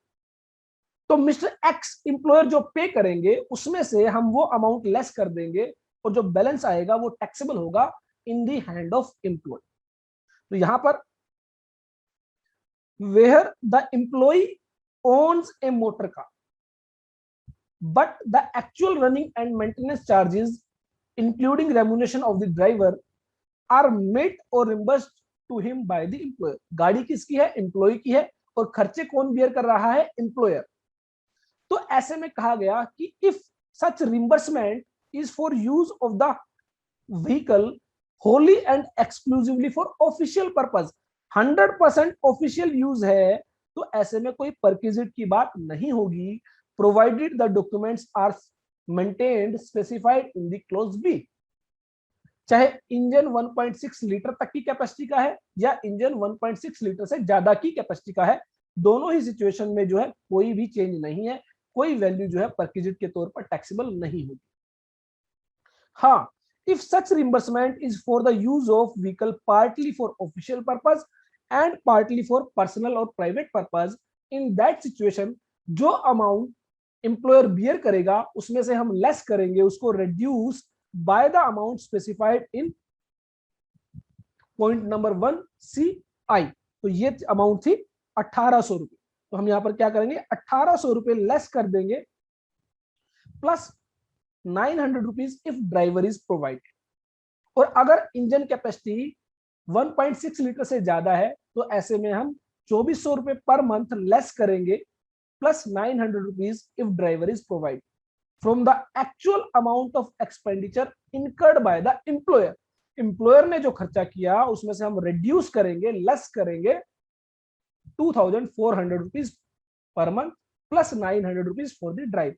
तो मिस्टर एक्स एम्प्लॉयर जो पे करेंगे उसमें से हम वो अमाउंट लेस कर देंगे और जो बैलेंस आएगा वो टैक्सेबल होगा in the hand of employee. तो यहां पर where the employee owns a motor car but the actual running and maintenance charges including remuneration of the driver are made or reimbursed to him by the employer। गाड़ी किसकी है, एम्प्लॉय की है, और खर्चे कौन बियर कर रहा है, एम्प्लॉयर। तो ऐसे में कहा गया कि if such reimbursement is for use of the vehicle Holi and exclusively for official purpose, 100% official use है, तो ऐसे में कोई परक्विजिट की बात नहीं होगी, provided the documents are maintained specified in the clause B। चाहे इंजन 1.6 लीटर तक की कैपेसिटी का है या इंजन 1.6 लीटर से ज्यादा की कैपेसिटी का है, दोनों ही सिचुएशन में जो है कोई भी चेंज नहीं है, कोई वैल्यू जो है परक्विजिट के तौर पर टैक्सेबल नहीं होगी। हाँ, if such reimbursement is for the use of vehicle partly for official purpose and partly for personal or private purpose, in that situation जो अमाउंट एम्प्लॉयर बियर करेगा उसमें से हम लेस करेंगे, उसको reduce by the amount specified in point number 1 सी आई। तो ये अमाउंट थी 1800 रुपए, तो हम यहां पर क्या करेंगे, 1800 रुपए लेस कर देंगे plus 900 rupees if driver is provided. और अगर इंजन कैपेसिटी 1.6 लीटर से ज्यादा है तो ऐसे में हम 2400 रुपए पर मंथ लेस करेंगे plus 900 rupees if driver is provide from the actual amount of expenditure incurred by the employer. Employer ने जो खर्चा किया उसमें से हम रिड्यूस करेंगे, लेस करेंगे 2400 rupees per month plus 900 rupees for the driver.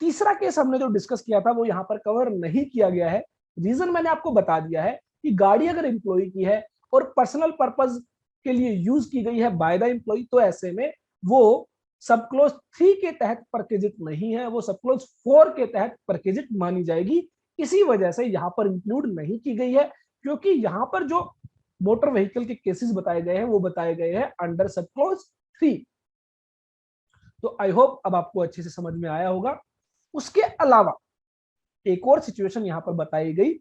तीसरा केस हमने जो डिस्कस किया था वो यहां पर कवर नहीं किया गया है, रीजन मैंने आपको बता दिया है कि गाड़ी अगर एम्प्लॉय की है और पर्सनल पर्पज के लिए यूज की गई है बाय द एम्प्लॉय, तो ऐसे में वो सब क्लोज 3 के तहत परक्विजिट नहीं है, वो सब क्लोज 4 के तहत परक्विजिट मानी जाएगी। इसी वजह से यहां पर इंक्लूड नहीं की गई है, क्योंकि यहां पर जो मोटर व्हीकल के केसेस बताए गए हैं वो बताए गए हैं अंडर सब क्लोज 3। तो आई होप अब आपको अच्छे से समझ में आया होगा। उसके अलावा एक और सिचुएशन यहां पर बताई गई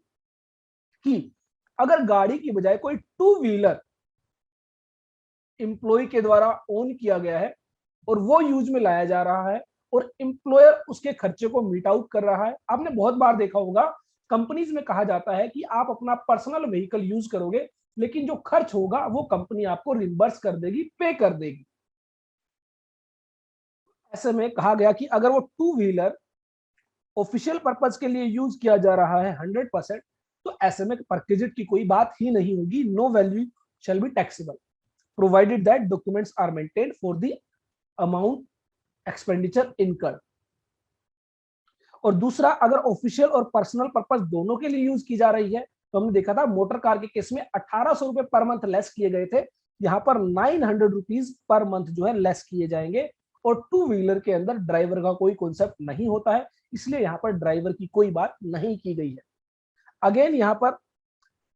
कि अगर गाड़ी की बजाय कोई 2 व्हीलर एम्प्लॉय के द्वारा ओन किया गया है और वो यूज में लाया जा रहा है और एम्प्लॉयर उसके खर्चे को मीट आउट कर रहा है। आपने बहुत बार देखा होगा कंपनीज में कहा जाता है कि आप अपना पर्सनल व्हीकल यूज करोगे, लेकिन जो खर्च होगा वो कंपनी आपको रिम्बर्स कर देगी, पे कर देगी। ऐसे में कहा गया कि अगर वो टू व्हीलर ऑफिशियल पर्पज के लिए यूज किया जा रहा है 100%, तो ऐसे में परक्विजिट की कोई बात ही नहीं होगी। No value shall be taxable provided that documents are maintained for the amount expenditure incurred. और दूसरा, अगर ऑफिशियल और पर्सनल पर्पज दोनों के लिए यूज की जा रही है, तो हमने देखा था मोटर कार के केस में 1800 रुपए पर मंथ लेस किए गए थे, यहाँ पर 900 रुपीज पर मंथ जो है लेस किए जाएंगे। और टू व्हीलर के अंदर ड्राइवर का कोई कॉन्सेप्ट नहीं होता है, इसलिए यहाँ पर ड्राइवर की कोई बात नहीं की गई है। अगेन यहाँ पर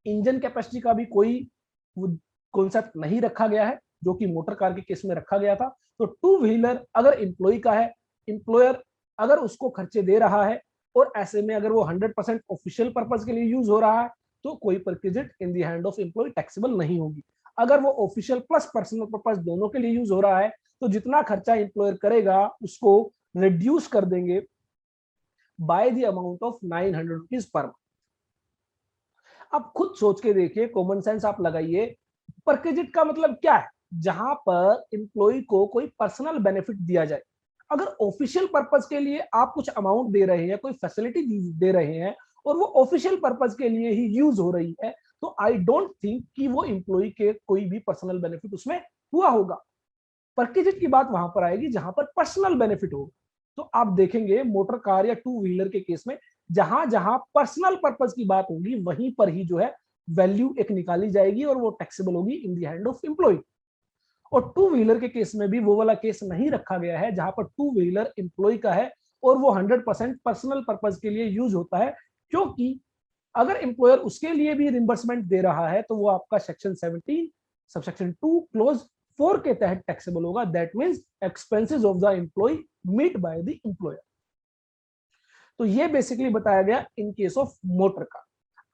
इंजन कैपेसिटी का भी कोई कॉन्सेप्ट नहीं रखा गया है, जो कि मोटर कार के केस में रखा गया था। तो टू व्हीलर अगर एम्प्लॉय का है, एम्प्लॉयर अगर उसको खर्चे दे रहा है, और ऐसे में अगर वो 100% ऑफिशियल पर्पज के लिए यूज हो रहा है, तो कोई perquisite in the hand of employee taxable नहीं होगी। अगर वो ऑफिशियल प्लस पर्सनल पर्पज दोनों के लिए यूज हो रहा है, तो जितना खर्चा एम्प्लॉयर करेगा उसको रिड्यूस कर देंगे bye the amount of 900 rupees per month. अब खुद सोच के देखिए, कॉमन सेंस आप लगाइए, परक्विजिट का मतलब क्या है? जहां पर एम्प्लॉय को कोई पर्सनल बेनिफिट दिया जाए। अगर ऑफिशियल पर्पज के लिए आप कुछ अमाउंट दे रहे हैं, कोई फैसिलिटी दे रहे हैं, और वो ऑफिशियल पर्पज के लिए ही यूज हो रही है, तो आई डोंट थिंक कि वो एम्प्लॉय के कोई भी पर्सनल बेनिफिट उसमें हुआ होगा। परक्विजिट की बात वहां पर आएगी जहां पर पर्सनल बेनिफिट होगा। तो आप देखेंगे मोटर कार या टू व्हीलर के केस में जहां जहां पर्सनल पर्पज की बात होगी, वहीं पर ही जो है वैल्यू एक निकाली जाएगी और वो टैक्सेबल होगी in the hand of employee. और टू व्हीलर के केस में भी वो वाला केस नहीं रखा गया है जहां पर टू व्हीलर एम्प्लॉय का है और वो 100% पर्सनल पर्पज के लिए यूज होता है, क्योंकि अगर एम्प्लॉयर उसके लिए भी रिम्बर्समेंट दे रहा है, तो वो आपका सेक्शन 17 सबसेक्शन 2 क्लोज 4 के तहत टैक्सेबल होगा। That means expenses of the employee met by the employer. तो ये बेसिकली बताया गया in case of motor car.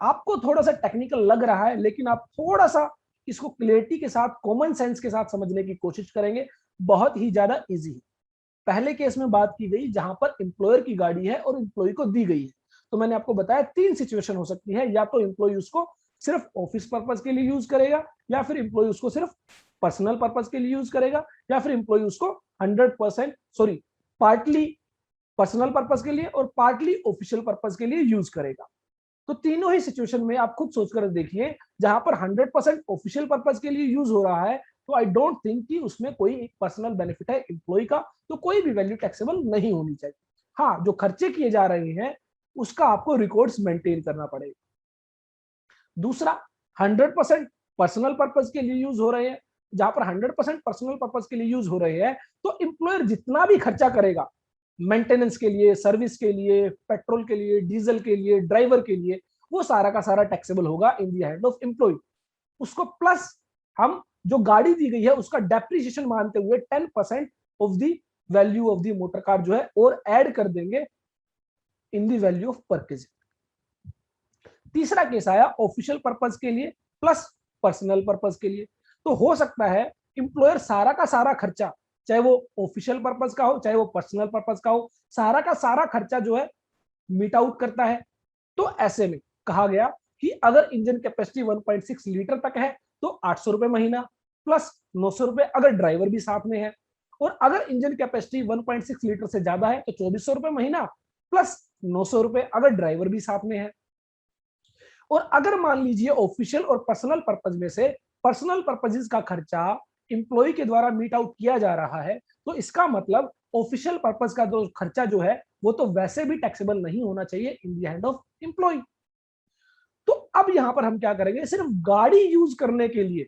आपको थोड़ा सा टेक्निकल लग रहा है, लेकिन आप थोड़ा सा इसको क्लियरिटी के साथ, कॉमन सेंस के साथ समझने की कोशिश करेंगे, बहुत ही ज्यादा इजी है। पहले केस में बात की गई जहां पर एम्प्लॉयर की गाड़ी है और एम्प्लॉय को दी गई है, तो मैंने आपको बताया तीन सिचुएशन हो सकती है। या तो एम्प्लॉय उसको सिर्फ ऑफिस पर्पज के लिए यूज करेगा, या फिर एम्प्लॉय उसको सिर्फ पर्सनल पर्पज के लिए यूज करेगा, या फिर एम्प्लॉय उसको 100% पार्टली पर्सनल पर्पज के लिए और पार्टली ऑफिशियल पर्पज के लिए यूज करेगा। तो तीनों ही सिचुएशन में आप खुद सोचकर देखिए, जहां पर 100% ऑफिशियल पर्पज के लिए यूज हो रहा है, तो आई डोंट थिंक कि उसमें कोई एक पर्सनल बेनिफिट है एम्प्लॉय का, तो कोई भी वैल्यू टैक्सेबल नहीं होनी चाहिए। हाँ, जो खर्चे किए जा रहे हैं उसका आपको रिकॉर्ड्स मेंटेन करना पड़ेगा। दूसरा, 100% पर्सनल पर्पज के लिए यूज हो रहे हैं, जहां पर 100% पर्सनल पर्पज के लिए यूज हो रहे हैं, तो एम्प्लॉयर जितना भी खर्चा करेगा मेंटेनेंस के लिए, सर्विस के लिए, पेट्रोल के लिए, डीजल के लिए, ड्राइवर के लिए, वो सारा का सारा टैक्सेबल होगा in the hand of employee. उसको प्लस हम जो गाड़ी दी गई है उसका डेप्रिसिएशन मानते हुए 10% of the value of the motor car जो है और ऐड कर देंगे in the value of purchase. तीसरा केस आया ऑफिशियल पर्पज के लिए प्लस पर्सनल पर्पज के लिए। तो हो सकता है एम्प्लॉयर सारा का सारा खर्चा, चाहे वो ऑफिशियल पर्पज का हो चाहे वो पर्सनल पर्पज का हो, सारा का सारा खर्चा जो है मीट आउट करता है। तो ऐसे में कहा गया कि अगर इंजन कैपेसिटी 1.6 लीटर तक है तो 800 रुपए महीना प्लस 900 रुपए अगर ड्राइवर भी साथ में है, और अगर इंजन कैपेसिटी 1.6 लीटर से ज्यादा है तो 2400 रुपए महीना प्लस 900 रुपए अगर ड्राइवर भी साथ में है। और अगर मान लीजिए ऑफिशियल और पर्सनल पर्पज में से पर्सनल पर्पजेस का खर्चा एम्प्लॉय के द्वारा मीट आउट किया जा रहा है, तो इसका मतलब ऑफिशियल पर्पज का जो खर्चा जो है वो तो वैसे भी टैक्सेबल नहीं होना चाहिए in the hand of employee. तो अब यहां पर हम क्या करेंगे, सिर्फ गाड़ी यूज करने के लिए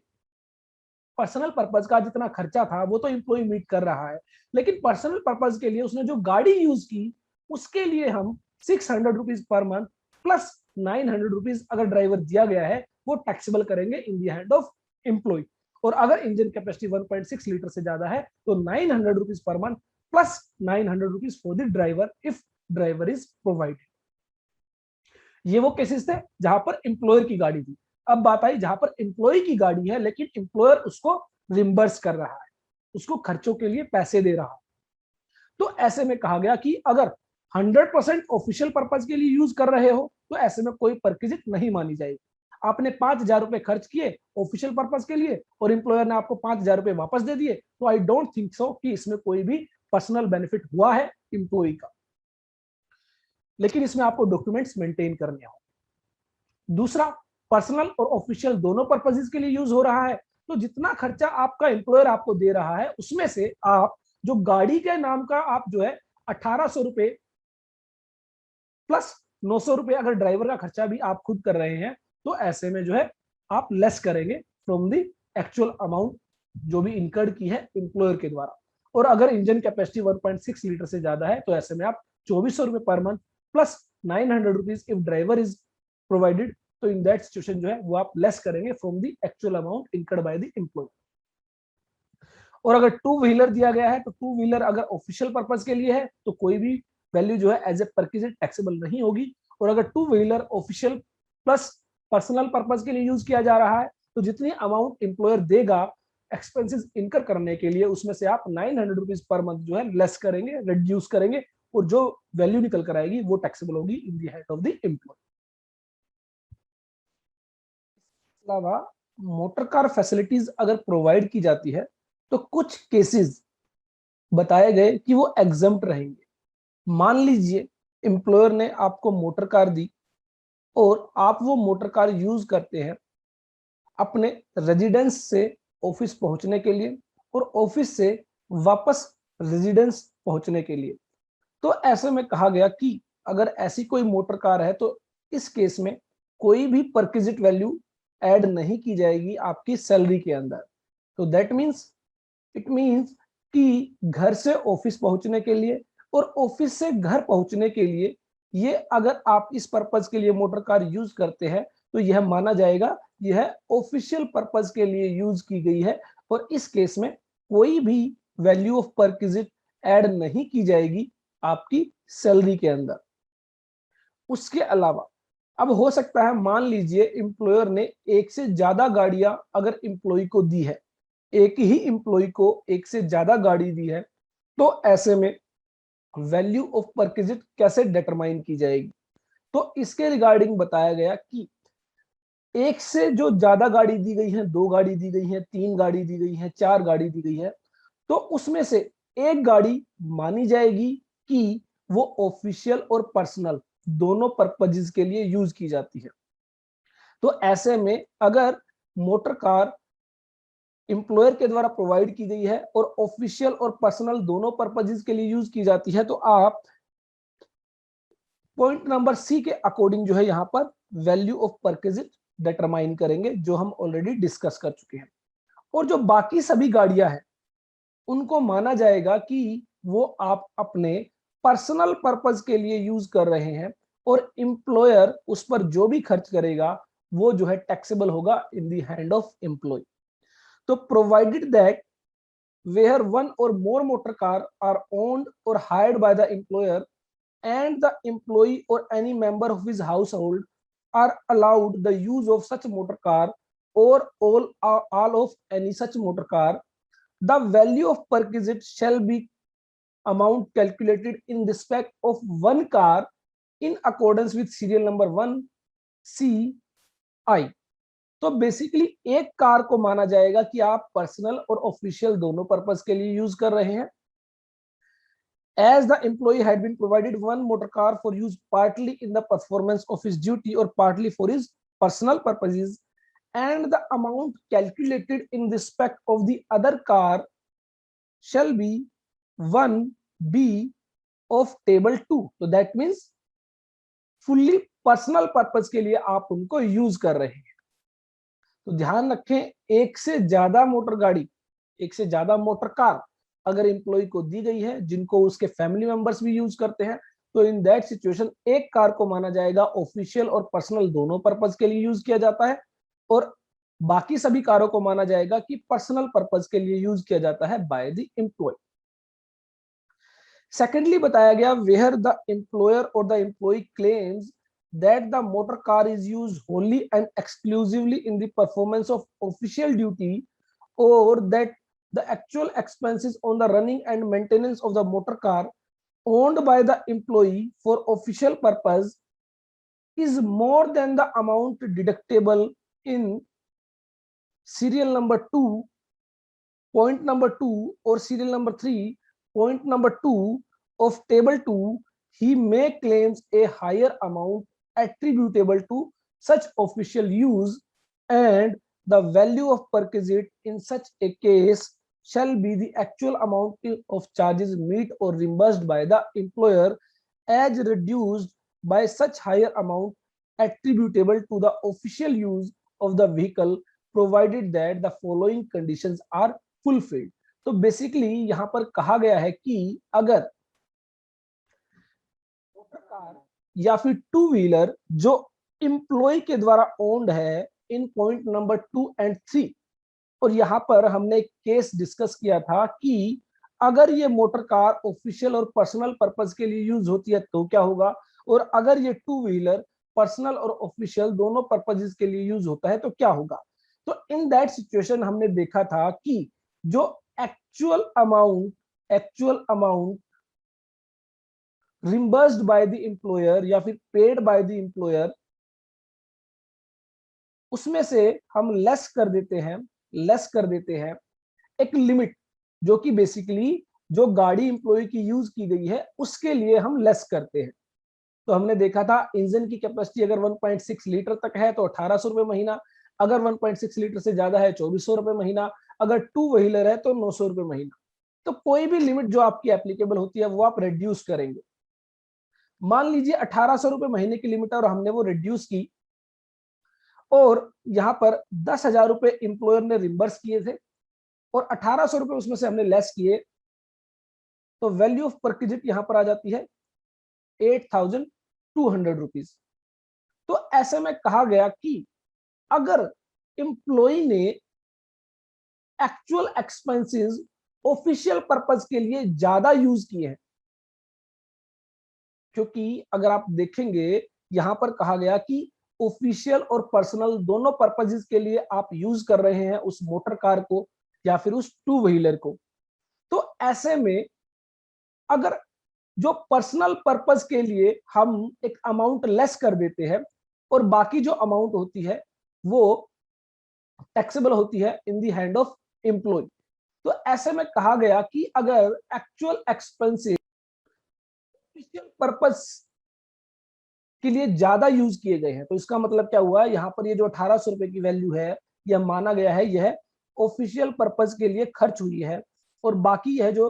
पर्सनल पर्पज का जितना खर्चा था वो तो एम्प्लॉय मीट कर रहा है, लेकिन पर्सनल पर्पज के लिए उसने जो गाड़ी यूज की उसके लिए हम 600 rupees per month plus 900 rupees अगर ड्राइवर दिया गया है वो टैक्सेबल करेंगे in the hand of employee. और अगर इंजन कैपेसिटी 1.6 लीटर से ज्यादा है तो 900 rupees per month plus 900 rupees for the driver if driver is provided. ये वो केसेस थे जहां पर एम्प्लॉयर की गाड़ी थी। अब बात आई जहां पर एम्प्लॉय की गाड़ी है लेकिन एम्प्लॉयर उसको रिम्बर्स कर रहा है, उसको खर्चों के लिए पैसे दे रहा है। तो ऐसे में कहा गया कि अगर 100% ऑफिशियल पर्पज के लिए यूज कर रहे हो तो ऐसे में कोई परक्विजिट नहीं मानी जाएगी। आपने 5,000 रुपए खर्च किए ऑफिशियल पर्पज के लिए और एम्प्लॉयर ने आपको 5,000 रुपए वापस दे दिए, तो आई डोंट थिंक सो कि इसमें कोई भी पर्सनल बेनिफिट हुआ है एम्प्लॉय का। लेकिन इसमें आपको डॉक्यूमेंट्स मेंटेन करने होंगे। दूसरा, पर्सनल और ऑफिशियल दोनों पर्पजेस के लिए यूज हो रहा है, तो जितना खर्चा आपका एम्प्लॉयर आपको दे रहा है उसमें से आप जो गाड़ी के नाम का आप जो है 1,800 रुपए प्लस 900 रुपए अगर ड्राइवर का खर्चा भी आप खुद कर रहे हैं, तो ऐसे में जो है आप लेस करेंगे फ्रॉम द एक्चुअल अमाउंट जो भी इनकर्ड की है एम्प्लॉयर के द्वारा। और अगर इंजन कैपेसिटी 1.6 लीटर से ज्यादा है तो ऐसे में आप 2,400 रुपए पर month plus 900 rupees if driver is provided, तो इन दैट सिचुएशन जो है वो आप लेस करेंगे from the actual amount incurred by the employee. और अगर टू व्हीलर दिया गया है तो टू व्हीलर अगर ऑफिशियल पर्पज के लिए है तो कोई भी वैल्यू जो है एज ए परक्विजिट टैक्सेबल नहीं होगी। और अगर two wheeler official plus personal purpose के लिए यूज किया जा रहा है तो जितनी अमाउंट एम्प्लॉयर देगा एक्सपेंसेस इनकर करने के लिए उसमें से आप 900 रुपीज पर मंथ जो है लेस करेंगे, रिड्यूस करेंगे, और जो वैल्यू निकल कर आएगी वो टैक्सेबल होगी in the hand of the employee. अलावा मोटर कार फैसिलिटीज अगर प्रोवाइड की जाती है तो कुछ केसेस बताए गए कि वो एग्जम्प्ट रहेंगे। मान लीजिए एम्प्लॉयर ने आपको मोटर कार दी और आप वो मोटर कार यूज करते हैं अपने रेजिडेंस से ऑफिस पहुंचने के लिए और ऑफिस से वापस रेजिडेंस पहुंचने के लिए। तो ऐसे में कहा गया कि अगर ऐसी कोई मोटर कार है तो इस केस में कोई भी परक्विजिट वैल्यू ऐड नहीं की जाएगी आपकी सैलरी के अंदर। तो दैट मीन्स इट मीन्स कि घर से ऑफिस पहुंचने के लिए और ऑफिस से घर पहुंचने के लिए ये अगर आप इस पर्पज के लिए मोटर कार यूज करते हैं तो यह माना जाएगा यह ऑफिशियल पर्पज के लिए यूज की गई है और इस केस में कोई भी वैल्यू ऑफ परक्विजिट ऐड नहीं की जाएगी आपकी सैलरी के अंदर। उसके अलावा अब हो सकता है मान लीजिए एम्प्लॉयर ने एक से ज्यादा गाड़ियां अगर एम्प्लॉय को दी है, एक ही एम्प्लॉय को एक से ज्यादा गाड़ी दी है, तो ऐसे में वैल्यू ऑफ परक्विजिट कैसे डिटरमाइन की जाएगी। तो इसके रिगार्डिंग बताया गया कि एक से जो ज्यादा गाड़ी दी गई है, 2 गाड़ी दी गई है, 3 गाड़ी दी गई है, 4 गाड़ी दी गई है, तो उसमें से एक गाड़ी मानी जाएगी कि वो ऑफिशियल और पर्सनल दोनों पर्पजेस के लिए यूज की जाती है। तो ऐसे में अगर मोटर कार एम्प्लॉयर के द्वारा प्रोवाइड की गई है और ऑफिशियल और पर्सनल दोनों पर्पजेस के लिए यूज की जाती है तो आप पॉइंट नंबर सी के अकॉर्डिंग जो है यहाँ पर वैल्यू ऑफ परक्विजिट डिटरमाइन करेंगे, जो हम ऑलरेडी डिस्कस कर चुके हैं। और जो बाकी सभी गाड़ियां हैं उनको माना जाएगा कि वो आप अपने पर्सनल पर्पज के लिए यूज कर रहे हैं और एम्प्लॉयर उस पर जो भी खर्च करेगा वो जो है टैक्सेबल होगा in the hand of employee. तो provided that where one or more motor car are owned or hired by the employer and the employee or any member of his household are allowed the use of such motor car or all of any such motor car, the value of perquisite shall be amount calculated in respect of one car in accordance with serial number 1CI। तो बेसिकली एक कार को माना जाएगा कि आप पर्सनल और ऑफिशियल दोनों पर्पस के लिए यूज कर रहे हैं। As the employee had been provided one motor car for use partly in the performance of his duty or partly for his personal purposes, and the amount calculated in respect of the other car shall be 1B of table 2। तो that means fully personal purpose के लिए आप उनको यूज कर रहे हैं। तो ध्यान रखें, एक से ज्यादा मोटर गाड़ी, एक से ज्यादा मोटर कार अगर एम्प्लॉय को दी गई है जिनको उसके फैमिली मेंबर्स भी यूज करते हैं, तो इन दैट सिचुएशन एक कार को माना जाएगा ऑफिशियल और पर्सनल दोनों पर्पस के लिए यूज किया जाता है और बाकी सभी कारों को माना जाएगा कि पर्सनल पर्पस के लिए यूज किया जाता है बाय द एम्प्लॉय। सेकेंडली बताया गया वेयर द एम्प्लॉयर और the employee claims that the motor car is used wholly and exclusively in the performance of official duty, or that the actual expenses on the running and maintenance of the motor car owned by the employee for official purpose is more than the amount deductible in serial number 2, point number 2, or serial number 3, point number 2 of table 2, he may claims a higher amount attributable to such official use, and the value of perquisite in such a case shall be the actual amount of charges made or reimbursed by the employer as reduced by such higher amount attributable to the official use of the vehicle, provided that the following conditions are fulfilled. तो बेसिकली यहां पर कहा गया है कि अगर मोटर कार या फिर टू व्हीलर जो एम्प्लॉय के द्वारा ओन्ड है इन पॉइंट नंबर 2 एंड 3, और यहां पर हमने एक केस डिस्कस किया था कि अगर ये मोटर कार ऑफिशियल और पर्सनल पर्पस के लिए यूज होती है तो क्या होगा, और अगर ये टू व्हीलर पर्सनल और ऑफिशियल दोनों पर्पसेस के लिए यूज होता है तो क्या होगा। तो इन दैट सिचुएशन हमने देखा था कि जो actual amount reimbursed by the employer या फिर पेड बाय द एम्प्लॉयर, उसमें से हम लेस कर देते हैं एक लिमिट, जो कि बेसिकली जो गाड़ी एम्प्लॉय की यूज की गई है उसके लिए हम लेस करते हैं। तो हमने देखा था इंजन की कैपेसिटी अगर 1.6 लीटर तक है तो 1800 रुपए महीना, अगर 1.6 लीटर से ज्यादा है 2400 रुपए महीना, अगर टू व्हीलर है तो 900 रुपए महीना। तो कोई भी लिमिट जो आपकी एप्लीकेबल होती है वो आप रिड्यूस करेंगे। मान लीजिए 1800 रुपए महीने की लिमिट और हमने वो रिड्यूस की, और यहाँ पर 10,000 रुपए इंप्लॉयर ने रिम्बर्स किए थे और 1800 रुपए उसमें से हमने लेस किए, तो वैल्यू ऑफ परक्विजिट यहां पर आ जाती है 8,200 रुपीज। तो ऐसे में कहा गया कि अगर एम्प्लॉय ने एक्चुअल एक्सपेंसेस ऑफिशियल पर्पस के लिए ज्यादा यूज किए हैं, क्योंकि अगर आप देखेंगे यहां पर कहा गया कि ऑफिशियल और पर्सनल दोनों पर्पसेस के लिए आप यूज कर रहे हैं उस मोटर कार को या फिर उस टू व्हीलर को, तो ऐसे में अगर जो पर्सनल पर्पस के लिए हम एक अमाउंट लेस कर देते हैं और बाकी जो अमाउंट होती है वो टैक्सेबल होती है in the hand of employee, तो ऐसे में कहा गया कि अगर एक्चुअल एक्सपेंसेस ऑफिशियल पर्पस के लिए ज्यादा यूज किए गए हैं, तो इसका मतलब क्या हुआ, यहाँ पर ये जो 1800 रुपए की वैल्यू है यह माना गया है यह ऑफिशियल पर्पस के लिए खर्च हुई है, और बाकी यह जो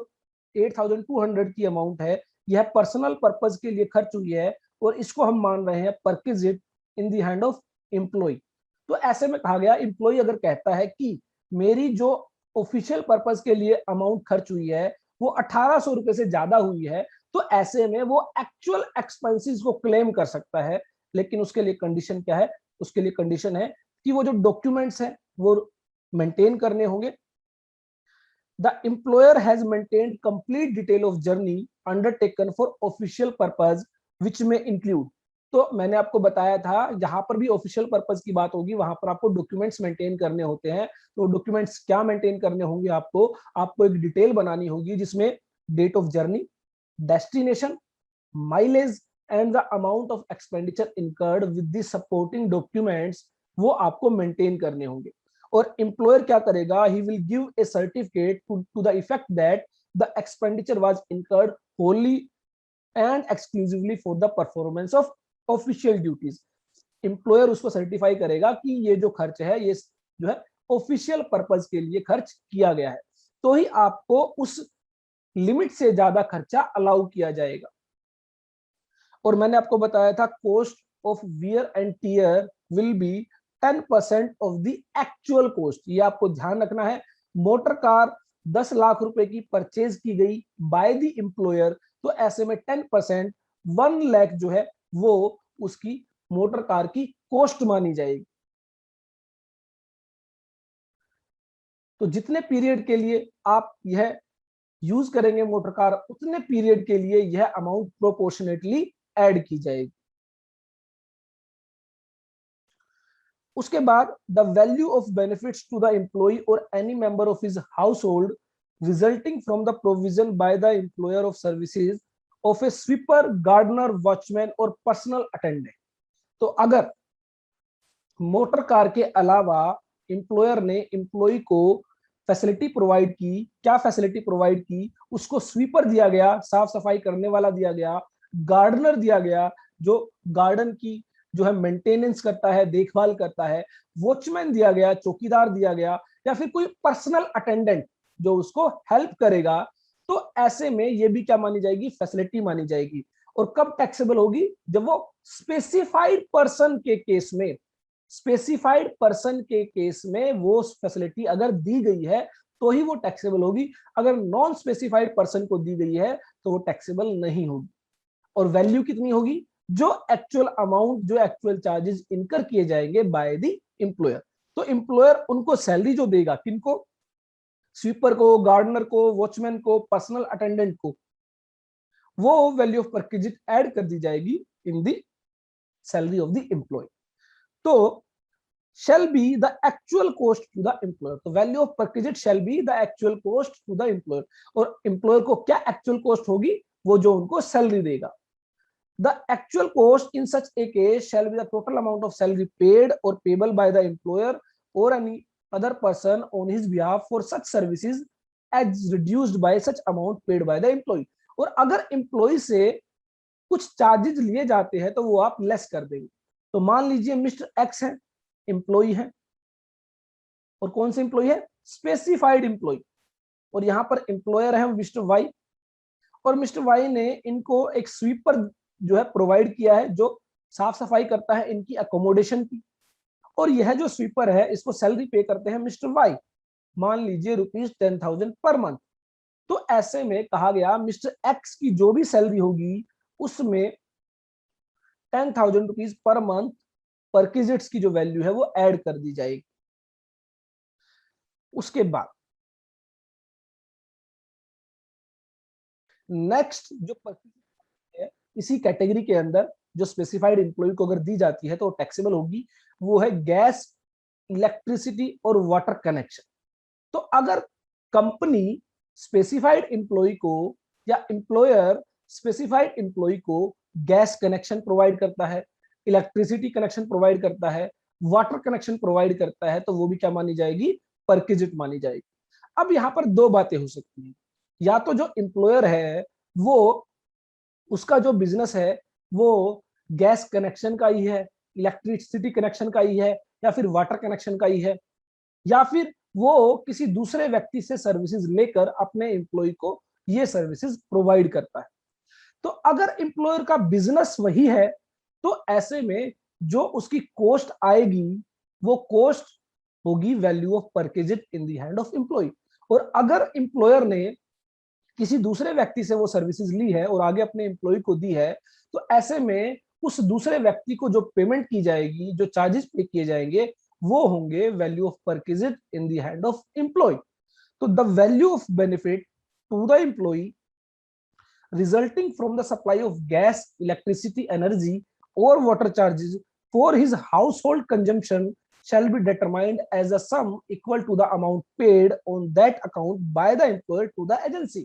8,200 की अमाउंट है यह पर्सनल पर्पस के लिए खर्च हुई है, और इसको हम मान रहे हैं perquisite in the hand of employee. तो ऐसे में कहा गया एम्प्लॉय अगर कहता है कि मेरी जो ऑफिशियल पर्पस के लिए अमाउंट खर्च हुई है वो 1800 रुपए से ज्यादा हुई है, तो ऐसे में वो एक्चुअल एक्सपेंसेस को क्लेम कर सकता है, लेकिन उसके लिए कंडीशन क्या है, उसके लिए कंडीशन है कि वो जो डॉक्यूमेंट्स हैं वो मेंटेन करने होंगे। The employer has maintained complete detail of journey undertaken for official purpose which may include, तो मैंने आपको बताया था जहां पर भी ऑफिशियल पर्पस की बात होगी वहां पर आपको डॉक्यूमेंट्स मेंटेन करने होते हैं। तो डॉक्यूमेंट्स क्या मेंटेन करने होंगे, आपको एक डिटेल बनानी होगी जिसमें date of journey, destination, mileage and the amount of expenditure incurred with the supporting documents, वो आपको मेंटेन करने होंगे। और एम्प्लॉयर क्या करेगा, he will give a certificate to the effect that the expenditure was incurred wholly and exclusively for the performance of official duties. Employer उसको सर्टिफाई करेगा कि ये जो खर्च है ये जो है ऑफिशियल पर्पस के लिए खर्च किया गया है, तो ही आपको उस लिमिट से ज्यादा खर्चा अलाउ किया जाएगा। और मैंने आपको बताया था cost of wear and tear will be 10% of the actual cost. ये आपको ध्यान रखना है, मोटर कार 10 लाख रुपए की परचेज की गई बाय द एम्प्लॉयर, तो ऐसे में 10% 1 लाख जो है वो उसकी मोटर कार की कॉस्ट मानी जाएगी। तो जितने पीरियड के लिए आप यह यूज करेंगे मोटर कार उतने पीरियड के लिए यह अमाउंट प्रोपोर्शनेटली ऐड की जाएगी। उसके बाद the value of benefits to the employee और any member of his household resulting from the provision by the employer of services of a sweeper, gardener, watchman और पर्सनल अटेंडेंट। तो अगर मोटर कार के अलावा एम्प्लॉयर ने एम्प्लॉय को फैसिलिटी प्रोवाइड की, क्या फैसिलिटी प्रोवाइड की, उसको स्वीपर दिया गया, साफ सफाई करने वाला दिया गया, गार्डनर दिया गया जो गार्डन की जो है मेंटेनेंस करता है, देखभाल करता है, वॉचमैन दिया गया, चौकीदार दिया गया, या फिर कोई पर्सनल अटेंडेंट जो उसको हेल्प करेगा, तो ऐसे में ये भी क्या मानी जाएगी, फैसिलिटी मानी जाएगी। और कब टैक्सेबल होगी, जब वो स्पेसिफाइड पर्सन के केस में, स्पेसिफाइड पर्सन के केस में वो फैसिलिटी अगर दी गई है तो ही वो टैक्सेबल होगी। अगर नॉन स्पेसिफाइड पर्सन को दी गई है तो वो टैक्सेबल नहीं होगी। और वैल्यू कितनी होगी, जो एक्चुअल अमाउंट, जो एक्चुअल चार्जेस इनकर किए जाएंगे बाय द एम्प्लॉयर। तो एम्प्लॉयर उनको सैलरी जो देगा, किनको, स्वीपर को, गार्डनर को, वॉचमैन को, पर्सनल अटेंडेंट को, वो वैल्यू ऑफ परक्विजिट ऐड कर दी जाएगी in the salary of the employee. तो shall be the actual cost to the employer। तो value of perquisite shall be the actual cost to the employer। और एम्प्लॉयर को क्या एक्चुअल कॉस्ट होगी, वो जो उनको सैलरी देगा। The actual cost in such a case shall be the total amount of salary paid or payable by the employer or any other person on his behalf for such services as reduced by such amount paid by the employee। और अगर एम्प्लॉय से कुछ चार्जेस लिए जाते हैं तो वो आप लेस कर देंगे। तो मान लीजिए मिस्टर एक्स है, एम्प्लॉय है, और कौन से एम्प्लॉय है, स्पेसिफाइड एम्प्लॉय, और यहां पर एम्प्लॉयर है मिस्टर वाई, और मिस्टर वाई ने इनको एक स्वीपर जो है प्रोवाइड किया है जो साफ सफाई करता है इनकी अकोमोडेशन की, और यह जो स्वीपर है इसको सैलरी पे करते हैं मिस्टर वाई, मान लीजिए ₹10,000 पर मंथ। तो ऐसे में कहा गया मिस्टर एक्स की जो भी सैलरी होगी उसमें ₹10,000 पर मंथ परक्विजिट्स की जो वैल्यू है वो ऐड कर दी जाएगी। उसके बाद नेक्स्ट जो परक्विजिट है इसी कैटेगरी के अंदर जो स्पेसिफाइड एम्प्लॉय को अगर दी जाती है तो टैक्सेबल होगी, वो है गैस, इलेक्ट्रिसिटी और वाटर कनेक्शन। तो अगर कंपनी स्पेसिफाइड एम्प्लॉय को या एम्प्लॉयर स्पेसिफाइड एम्प्लॉय को गैस कनेक्शन प्रोवाइड करता है, इलेक्ट्रिसिटी कनेक्शन प्रोवाइड करता है, वाटर कनेक्शन प्रोवाइड करता है, तो वो भी क्या मानी जाएगी, परक्विजिट मानी जाएगी। अब यहां पर दो बातें हो सकती हैं, या तो जो एम्प्लॉयर है वो उसका जो बिजनेस है वो गैस कनेक्शन का ही है, इलेक्ट्रिसिटी कनेक्शन का ही है, या फिर वाटर कनेक्शन का ही है, या फिर वो किसी दूसरे व्यक्ति से सर्विसेज लेकर अपने एम्प्लॉय को ये सर्विसेज प्रोवाइड करता है। तो अगर एम्प्लॉयर का बिजनेस वही है तो ऐसे में जो उसकी कॉस्ट आएगी वो कॉस्ट होगी value of perquisite in the hand of employee. और अगर एम्प्लॉयर ने किसी दूसरे व्यक्ति से वो सर्विसेज ली है और आगे अपने एम्प्लॉय को दी है, तो ऐसे में उस दूसरे व्यक्ति को जो पेमेंट की जाएगी, जो चार्जेस पे किए जाएंगे, वो होंगे value of perquisite in the hand of employee. तो the value of benefit to the employee resulting from the supply of gas, electricity, energy or water charges for his household consumption shall be determined as a sum equal to the amount paid on that account by the employer to the agency।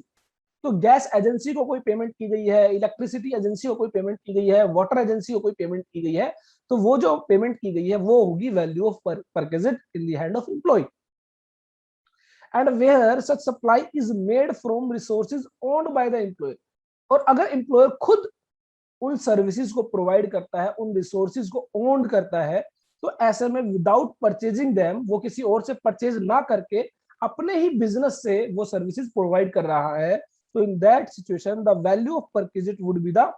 तो गैस एजेंसी को कोई पेमेंट की गई है, इलेक्ट्रिसिटी एजेंसी को कोई पेमेंट की गई है, वाटर एजेंसी को कोई पेमेंट की गई है, तो वो जो पेमेंट की गई है वो होगी value of perquisite in the hand of employee. And where such supply is made from resources owned by the employer. और अगर एम्प्लॉयर खुद उन सर्विसेज को प्रोवाइड करता है, उन रिसोर्सेज को ओन करता है, तो ऐसे में विदाउट परचेजिंग देम, वो किसी और से परचेज ना करके अपने ही बिजनेस से वो सर्विसेज प्रोवाइड कर रहा है, तो in that situation the value of perquisite would be the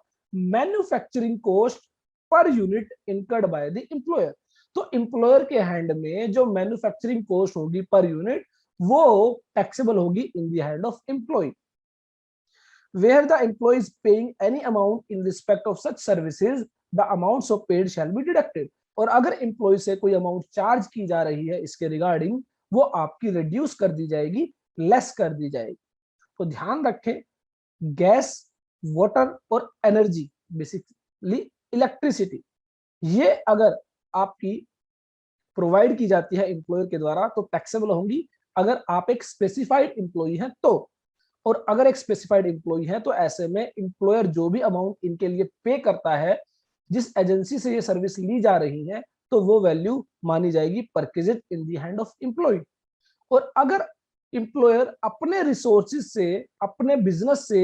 manufacturing cost per unit incurred by the employer. तो एम्प्लॉयर के हैंड में जो मैन्युफैक्चरिंग कॉस्ट होगी पर यूनिट, वो टैक्सेबल होगी in the hand of employee. Where the employee is paying any amount in respect of such services, the amount so paid shall be deducted। और अगर एम्प्लॉय से कोई अमाउंट चार्ज की जा रही है इसके रिगार्डिंग, वो आपकी रिड्यूस कर दी जाएगी, लेस कर दी जाएगी। तो ध्यान रखें, गैस, वाटर और एनर्जी, बेसिकली इलेक्ट्रिसिटी, ये अगर आपकी प्रोवाइड की जाती है एम्प्लॉयर के द्वारा तो टैक्सेबल होंगी अगर आप एक स्पेसिफाइड एम्प्लॉई हैं तो। और अगर एक स्पेसिफाइड एम्प्लॉई है तो ऐसे में एम्प्लॉयर जो भी अमाउंट इनके लिए पे करता है, जिस एजेंसी से ये सर्विस ली जा रही है, तो वो वैल्यू मानी जाएगी perquisite in the hand of employee. और अगर एम्प्लॉयर अपने रिसोर्सेज से, अपने बिजनेस से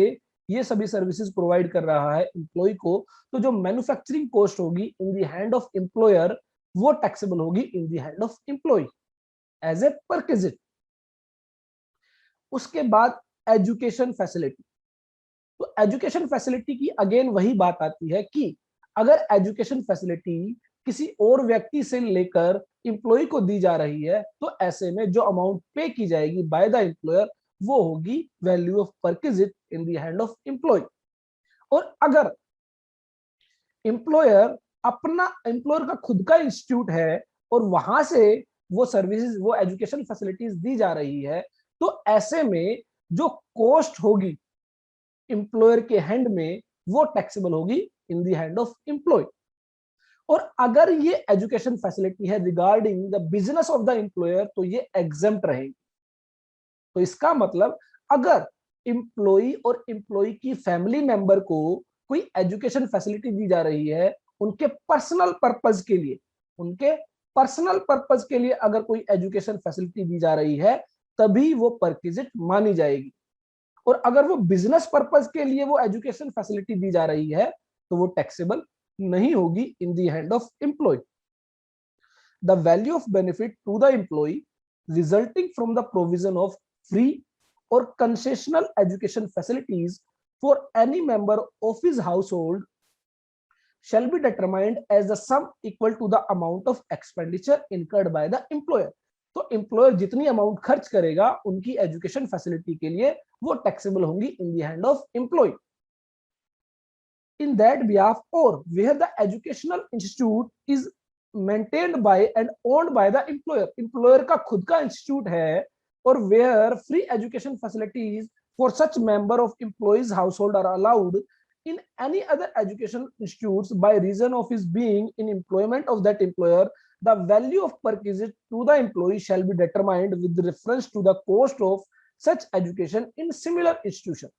ये सभी सर्विसेज प्रोवाइड कर रहा है एम्प्लॉय को, तो जो मैन्युफैक्चरिंग कॉस्ट होगी in the hand of employer वो टैक्सेबल होगी in the hand of employee as a perquisite. उसके बाद एजुकेशन फैसिलिटी। तो एजुकेशन फैसिलिटी की अगेन वही बात आती है कि अगर एजुकेशन फैसिलिटी किसी और व्यक्ति से लेकर एम्प्लॉय को दी जा रही है तो ऐसे में जो अमाउंट पे की जाएगी बाय द एम्प्लॉयर वो होगी value of perquisite in the hand of employee. और अगर एम्प्लॉयर का खुद का इंस्टीट्यूट है और वहां से वो सर्विसेज, वो एजुकेशन फैसिलिटीज दी जा रही है, तो ऐसे में जो कॉस्ट होगी एम्प्लॉयर के हैंड में वो टैक्सेबल होगी in the hand of employee. और अगर ये एजुकेशन फैसिलिटी है regarding the business of the employer तो ये एग्जेम्प्ट रहेगी। तो इसका मतलब अगर एम्प्लॉय और एम्प्लॉय की फैमिली मेंबर को कोई एजुकेशन फैसिलिटी दी जा रही है उनके पर्सनल पर्पस के लिए, उनके पर्सनल पर्पस के लिए अगर कोई एजुकेशन फैसिलिटी दी जा रही है तभी वो परक्विजिट मानी जाएगी। और अगर वो बिजनेस पर्पस के लिए वो एजुकेशन फैसिलिटी दी जा रही है तो वो टैक्सेबल नहीं होगी in the hand of employee. The value of benefit to the employee resulting from the provision of free or concessional education facilities for any member of his household shall be determined as the sum equal to the amount of expenditure incurred by the employer। तो एम्प्लॉयर जितनी अमाउंट खर्च करेगा उनकी एजुकेशन फैसिलिटी के लिए वो टैक्सेबल होंगी in the hand of employee. in that behalf or where the educational institute is maintained by and owned by the employer। employer का खुद का इंस्टीट्यूट है और where free education facilities for such member of employees household are allowed in any other education institutes by reason of his being in employment of that employer, the value of perquisite to the employee shall be determined with reference to the cost of such education in similar institution।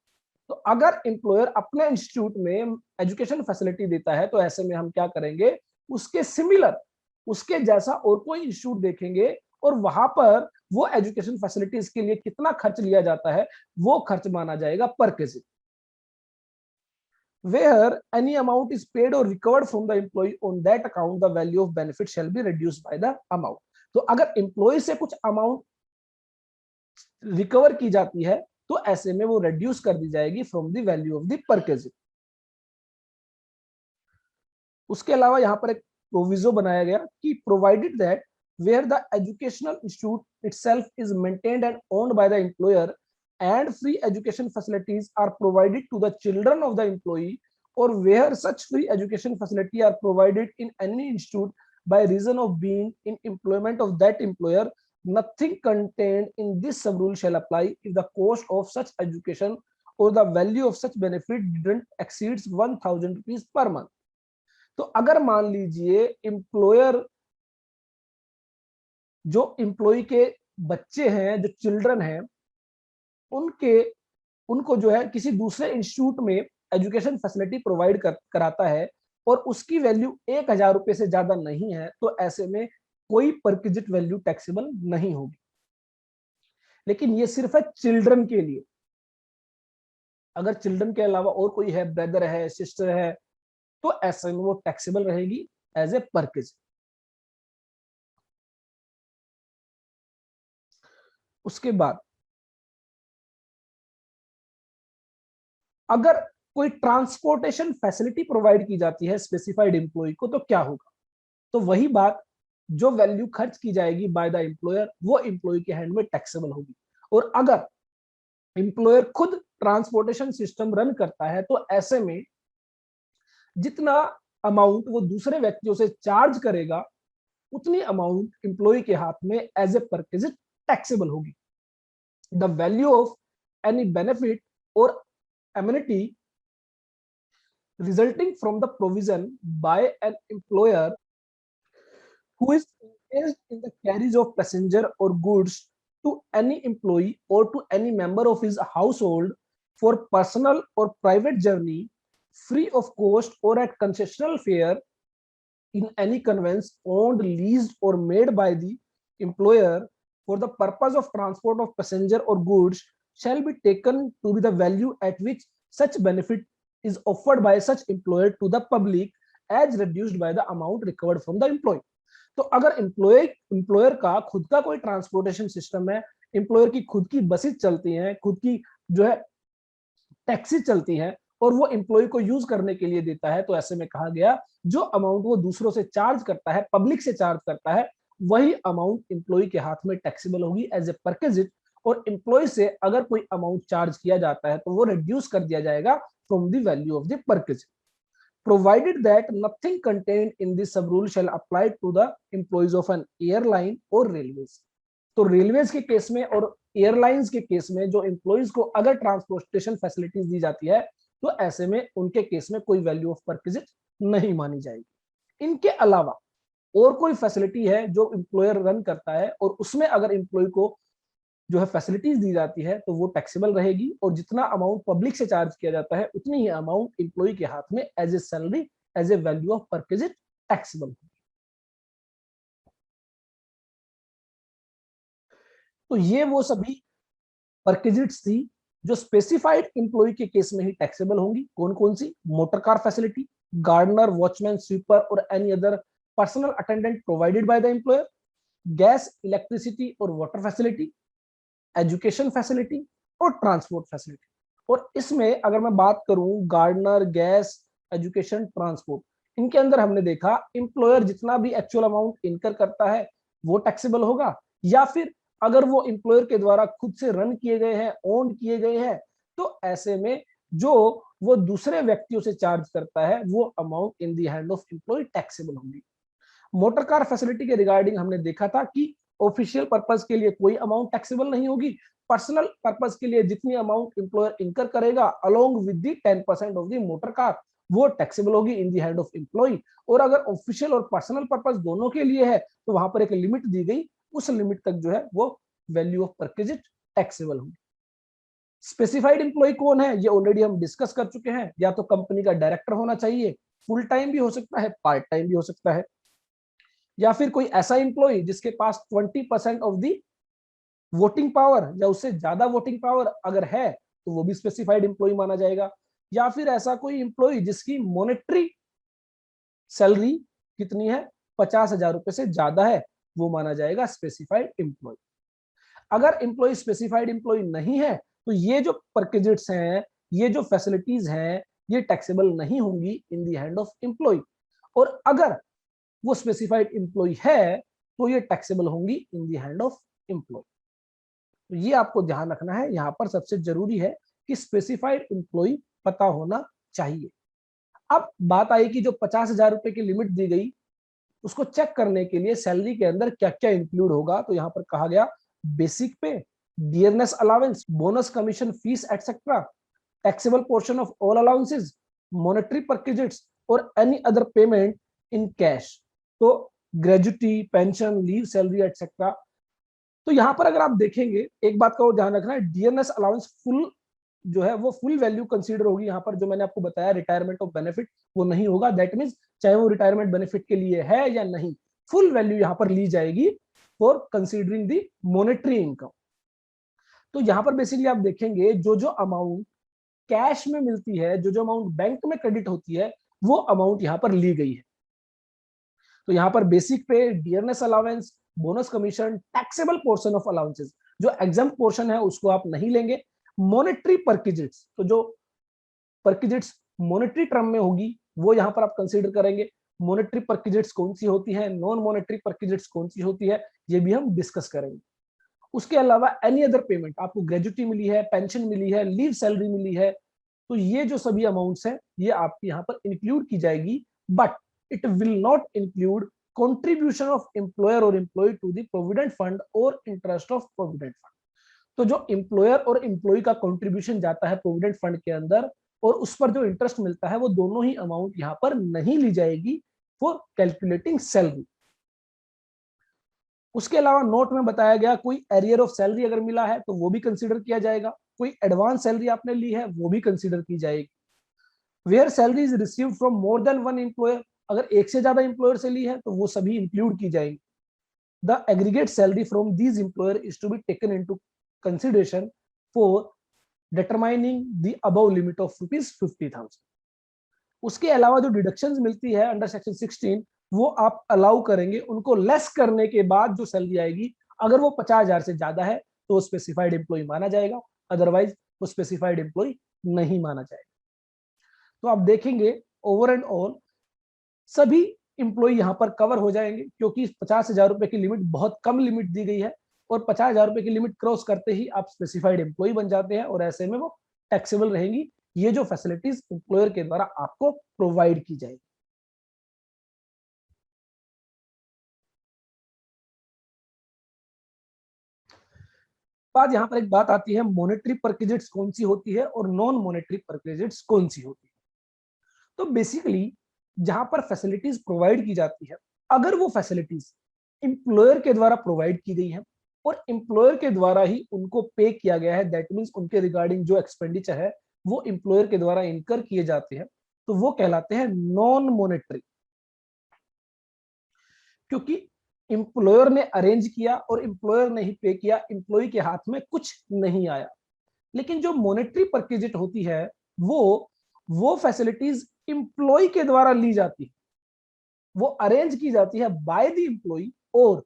तो अगर एम्प्लॉयर अपने इंस्टीट्यूट में एजुकेशन फैसिलिटी देता है तो ऐसे में हम क्या करेंगे, उसके सिमिलर, उसके जैसा और कोई इंस्टीट्यूट देखेंगे और वहां पर वो एजुकेशन फैसिलिटीज के लिए कितना खर्च लिया जाता है वो खर्च माना जाएगा perquisite. where any amount is paid or recovered from the employee on that account the value of benefit shall be reduced by the amount। तो अगर एम्प्लॉय से कुछ अमाउंट रिकवर की जाती है तो ऐसे में वो रिड्यूस कर दी जाएगी from the value of the perquisite. उसके अलावा यहाँ पर एक प्रोविजो बनाया गया कि provided that where the educational institute itself is maintained and owned by the employer and free education facilities are provided to the children of the employee or where such free education facility are provided in any institute by reason of being in employment of that employer, nothing contained in this sub rule shall apply if the cost of such education or the value of such benefit didn't exceeds 1000 rupees per month। तो अगर मान लीजिए एम्प्लॉयर जो एम्प्लॉय के बच्चे हैं, जो चिल्ड्रन हैं, उनको जो है किसी दूसरे इंस्टीट्यूट में एजुकेशन फैसिलिटी प्रोवाइड कराता है और उसकी वैल्यू 1000 रुपए से ज्यादा नहीं है तो ऐसे में कोई परक्विजिट वैल्यू टैक्सेबल नहीं होगी। लेकिन ये सिर्फ है चिल्ड्रन के लिए। अगर चिल्ड्रन के अलावा और कोई है, ब्रदर है, सिस्टर है, तो ऐसे में वो टैक्सेबल रहेगी एज ए परक्विजिट। उसके बाद अगर कोई ट्रांसपोर्टेशन फैसिलिटी प्रोवाइड की जाती है स्पेसिफाइड एम्प्लॉय को तो क्या होगा, तो वही बात, जो वैल्यू खर्च की जाएगी बाय द एम्प्लॉयर वो एम्प्लॉय के हैंड में टैक्सेबल होगी। और अगर एम्प्लॉयर खुद ट्रांसपोर्टेशन सिस्टम रन करता है तो ऐसे में जितना अमाउंट वो दूसरे व्यक्तियों से चार्ज करेगा उतनी अमाउंट एम्प्लॉय के हाथ में एज ए परक्विजिट टैक्सेबल होगी। The value of any benefit और amenity resulting from the provision by an employer who is engaged in the carriage of passenger or goods to any employee or to any member of his household for personal or private journey free of cost or at concessional fare in any conveyance owned, leased or made by the employer for the purpose of transport of passenger or goods shall be taken to be the value at which such benefit is offered by such employer to the public as reduced by the amount recovered from the employee. तो अगर एम्प्लॉयर का खुद का कोई ट्रांसपोर्टेशन सिस्टम है, एम्प्लॉयर की खुद की बसेस चलती हैं, खुद की जो है टैक्सी चलती हैं और वो एम्प्लॉय को यूज करने के लिए देता है, तो ऐसे में कहा गया जो अमाउंट वो दूसरों से चार्ज करता है, पब्लिक से चार्ज करता है, वही अमाउंट एम्प्लॉय के हाथ में टैक्सेबल होगी एज ए परक्विजिट, और एम्प्लॉय से अगर कोई अमाउंट चार्ज किया जाता है तो वो रिड्यूस कर दिया जाएगा from the value of the perquisite, provided that nothing contained in this sub rule shall apply to the employees of an airline or railways. तो रेलवेज के केस में और एयरलाइंस के केस में जो एम्प्लॉइज को अगर ट्रांसपोर्टेशन फैसिलिटीज दी जाती है तो ऐसे में उनके केस में कोई वैल्यू ऑफ परक्विजिट नहीं मानी जाएगी। इनके अलावा और कोई फैसिलिटी है जो एम्प्लॉयर रन करता है और उसमें अगर एम्प्लॉय को जो है फैसिलिटीज दी जाती है तो वो टैक्सेबल रहेगी, और जितना अमाउंट पब्लिक से चार्ज किया जाता है उतनी ही अमाउंट एम्प्लॉय के हाथ में as a salary, as a value of perquisite taxable होगी। तो ये वो सभी परक्विजिट्स थी जो स्पेसिफाइड एम्प्लॉय के केस में ही टैक्सेबल होंगी। कौन कौन सी? Motor car facility, gardener, watchman, sweeper और any other personal attendant provided by the employer, gas, electricity और वाटर फैसिलिटी, एजुकेशन फैसिलिटी और ट्रांसपोर्ट फैसिलिटी। और इसमें अगर मैं बात करूं गार्डनर, गैस, एजुकेशन, ट्रांसपोर्ट, इनके अंदर हमने देखा एम्प्लॉयर जितना भी एक्चुअल अमाउंट इनकर करता है वो टैक्सेबल होगा, या फिर अगर वो एम्प्लॉयर के द्वारा खुद से रन किए गए हैं, ओन किए गए हैं, तो ऐसे में जो वो दूसरे व्यक्तियों से चार्ज करता है वो amount in the hand of employee taxable होगी। मोटर कार फैसिलिटी के रिगार्डिंग हमने देखा था कि ऑफिशियल पर्पस के लिए कोई अमाउंट टैक्सेबल नहीं होगी, पर्सनल पर्पस के लिए जितनी अमाउंट एम्प्लॉयर इनकर करेगा along with the 10% of the motor car वो टैक्सेबल होगी in the hand of employee. और अगर ऑफिशियल और पर्सनल पर्पस दोनों के लिए है तो वहां पर एक लिमिट दी गई, उस लिमिट तक जो है वो वैल्यू ऑफ परक्विजिट टैक्सेबल होगी। स्पेसिफाइड एम्प्लॉय कौन है ये ऑलरेडी हम डिस्कस कर चुके हैं, या तो कंपनी का डायरेक्टर होना चाहिए, फुल टाइम भी हो सकता है, पार्ट टाइम भी हो सकता है, या फिर कोई ऐसा एम्प्लॉय जिसके पास 20% ऑफ दी वोटिंग पावर या उससे ज्यादा वोटिंग पावर अगर है तो वो भी स्पेसिफाइड एम्प्लॉय माना जाएगा, या फिर ऐसा कोई एम्प्लॉय जिसकी मॉनेटरी सैलरी कितनी है 50,000 रुपए से ज्यादा है वो माना जाएगा स्पेसिफाइड एम्प्लॉय। अगर एम्प्लॉय स्पेसिफाइड एम्प्लॉय नहीं है तो ये जो परक्विजिट्स हैं, ये जो फैसिलिटीज हैं, ये टैक्सेबल नहीं होंगी in the hand of employee, और अगर वो स्पेसिफाइड एम्प्लॉय है तो ये टैक्सेबल होंगी in the hand of employee. तो ये आपको ध्यान रखना है, यहां पर सबसे जरूरी है कि स्पेसिफाइड एम्प्लॉय पता होना चाहिए। अब बात आई कि जो 50,000 रुपए की लिमिट दी गई उसको चेक करने के लिए सैलरी के अंदर क्या क्या इंक्लूड होगा, तो यहां पर कहा गया basic pay, dearness allowance, bonus, commission, fees etcetera, taxable portion of all allowances, monetary perquisites और any other payment in cash, तो gratuity, pension, leave, salary etcetera. तो यहां पर अगर आप देखेंगे एक बात का वो ध्यान रखना है, डियरनेस अलाउंस फुल जो है वो फुल वैल्यू कंसीडर होगी। यहाँ पर जो मैंने आपको बताया रिटायरमेंट ऑफ बेनिफिट वो नहीं होगा, दैट मींस चाहे वो रिटायरमेंट बेनिफिट के लिए है या नहीं, फुल वैल्यू यहाँ पर ली जाएगी for considering the monetary income. तो यहाँ पर बेसिकली आप देखेंगे जो जो अमाउंट कैश में मिलती है, जो जो अमाउंट बैंक में क्रेडिट होती है, वो अमाउंट यहाँ पर ली गई है। तो यहाँ पर basic pay, dearness allowance, bonus, commission, taxable portion of allowances, जो एग्जाम्प्ट पोर्शन है उसको आप नहीं लेंगे। मॉनेटरी परक्विजिट्स, तो जो परक्विजिट्स मॉनेटरी टर्म में होगी वो यहाँ पर आप कंसीडर करेंगे। मॉनेटरी परक्विजिट्स कौन सी होती है, नॉन मॉनेटरी परक्विजिट्स कौन सी होती है, ये भी हम डिस्कस करेंगे। उसके अलावा एनी अदर पेमेंट, आपको ग्रेजुटी मिली है, पेंशन मिली है, लीव सैलरी मिली है, तो ये जो सभी अमाउंट्स हैं ये आपकी यहाँ पर इंक्लूड की जाएगी, but it will not include contribution of employer or employee to the provident fund or interest of provident fund। तो जो एम्प्लॉयर और एम्प्लॉय का कंट्रीब्यूशन जाता है प्रोविडेंट फंड के अंदर और उस पर जो इंटरेस्ट मिलता है वो दोनों ही अमाउंट यहाँ पर नहीं ली जाएगी फॉर कैलकुलेटिंग सैलरी। उसके अलावा नोट में बताया गया कोई एरियर ऑफ सैलरी अगर मिला है तो वो भी कंसीडर किया जाएगा, कोई एडवांस सैलरी आपने ली है वो भी कंसीडर की जाएगी। Where salary is receive from more than one employer, अगर एक से ज्यादा एम्प्लॉयर से ली है तो वो सभी इंक्लूड की जाएंगी। The aggregate salary from these employer is to be taken into consideration for determining the above limit of ₹50,000। उसके अलावा जो डिडक्शंस मिलती है अंडर सेक्शन 16 वो आप अलाउ करेंगे, उनको लेस करने के बाद जो सैलरी आएगी अगर वो 50,000 से ज्यादा है तो स्पेसिफाइड एम्प्लॉय माना जाएगा, अदरवाइज वो स्पेसिफाइड एम्प्लॉय नहीं माना जाएगा। तो आप देखेंगे ओवर एंड ऑल सभी एम्प्लॉय यहाँ पर कवर हो जाएंगे, क्योंकि 50,000 रुपए की लिमिट बहुत कम लिमिट दी गई है और 50,000 रुपए की लिमिट क्रॉस करते ही आप स्पेसिफाइड एम्प्लॉय बन जाते हैं और ऐसे में वो टैक्सेबल रहेंगी ये जो फैसिलिटीज एम्प्लॉयर के द्वारा आपको प्रोवाइड की जाएगी। बाद यहाँ पर एक बात आती है, मॉनेटरी परक्विजिट्स कौन सी होती है और नॉन मॉनेटरी परक्विजिट्स कौन सी होती है। तो बेसिकली जहां पर फैसिलिटीज प्रोवाइड की जाती है, अगर वो फैसिलिटीज एम्प्लॉयर के द्वारा प्रोवाइड की गई है और एम्प्लॉयर के द्वारा ही उनको पे किया गया है, दैट मींस उनके रिगार्डिंग जो एक्सपेंडिचर है वो एम्प्लॉयर के द्वारा इनकर किए जाते हैं, तो वो कहलाते हैं नॉन मॉनेटरी। क्योंकि एम्प्लॉयर ने अरेंज किया और एम्प्लॉयर ने ही पे किया, एम्प्लॉय के हाथ में कुछ नहीं आया। लेकिन जो मॉनेटरी परक्विजिट होती है वो फैसिलिटीज एम्प्लॉय के द्वारा ली जाती है, वो अरेंज की जाती है बाय द एम्प्लॉय और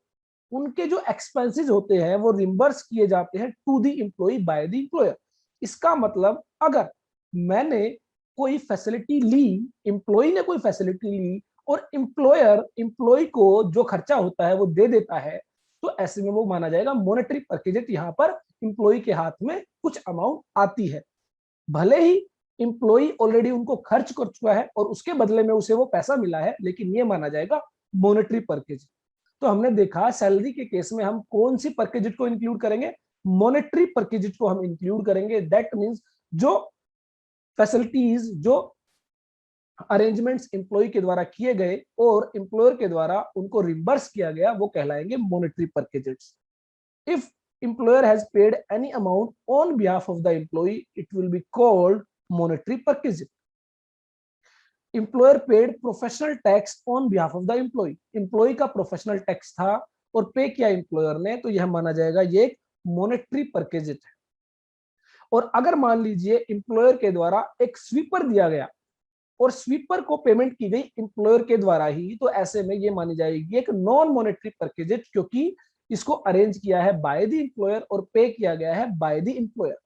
उनके जो एक्सपेंसेस होते हैं वो रिम्बर्स किए जाते हैं to the employee by the employer. इसका मतलब अगर मैंने कोई फैसिलिटी ली, एम्प्लॉय ने कोई फैसिलिटी ली और एम्प्लॉयर एम्प्लॉय को जो खर्चा होता है वो दे देता है, तो ऐसे में वो माना जाएगा मॉनेटरी परक्विजिट। यहाँ पर एम्प्लॉय के हाथ में कुछ अमाउंट आती है, भले ही एम्प्लॉय ऑलरेडी उनको खर्च कर चुका है और उसके बदले में उसे वो पैसा मिला है, लेकिन ये माना जाएगा मॉनेटरी परक्विजिट। तो हमने देखा सैलरी के केस में हम कौन सी परक्विजिट को इंक्लूड करेंगे, मॉनेटरी परक्विजिट को हम इंक्लूड करेंगे। दैट मींस जो फैसिलिटीज जो अरेंजमेंट्स एम्प्लॉय के द्वारा किए गए और एम्प्लॉयर के द्वारा उनको रिम्बर्स किया गया वो कहलाएंगे monetary perquisites. If employer has paid any amount on behalf of the employee, it will be called monetary perquisite. Employer paid professional tax on behalf of the employee, employee का प्रोफेशनल टैक्स था और पे किया एम्प्लॉयर ने, तो यह माना जाएगा ये एक मॉनेटरी परक्विजिट है। और अगर मान लीजिए एम्प्लॉयर के द्वारा एक स्वीपर दिया गया और स्वीपर को पेमेंट की गई एम्प्लॉयर के द्वारा ही, तो ऐसे में ये मानी जाएगी एक नॉन मॉनेटरी परक्विजिट, क्योंकि इसको अरेंज किया है बाय द एम्प्लॉयर और पे किया गया है बाय द एम्प्लॉयर।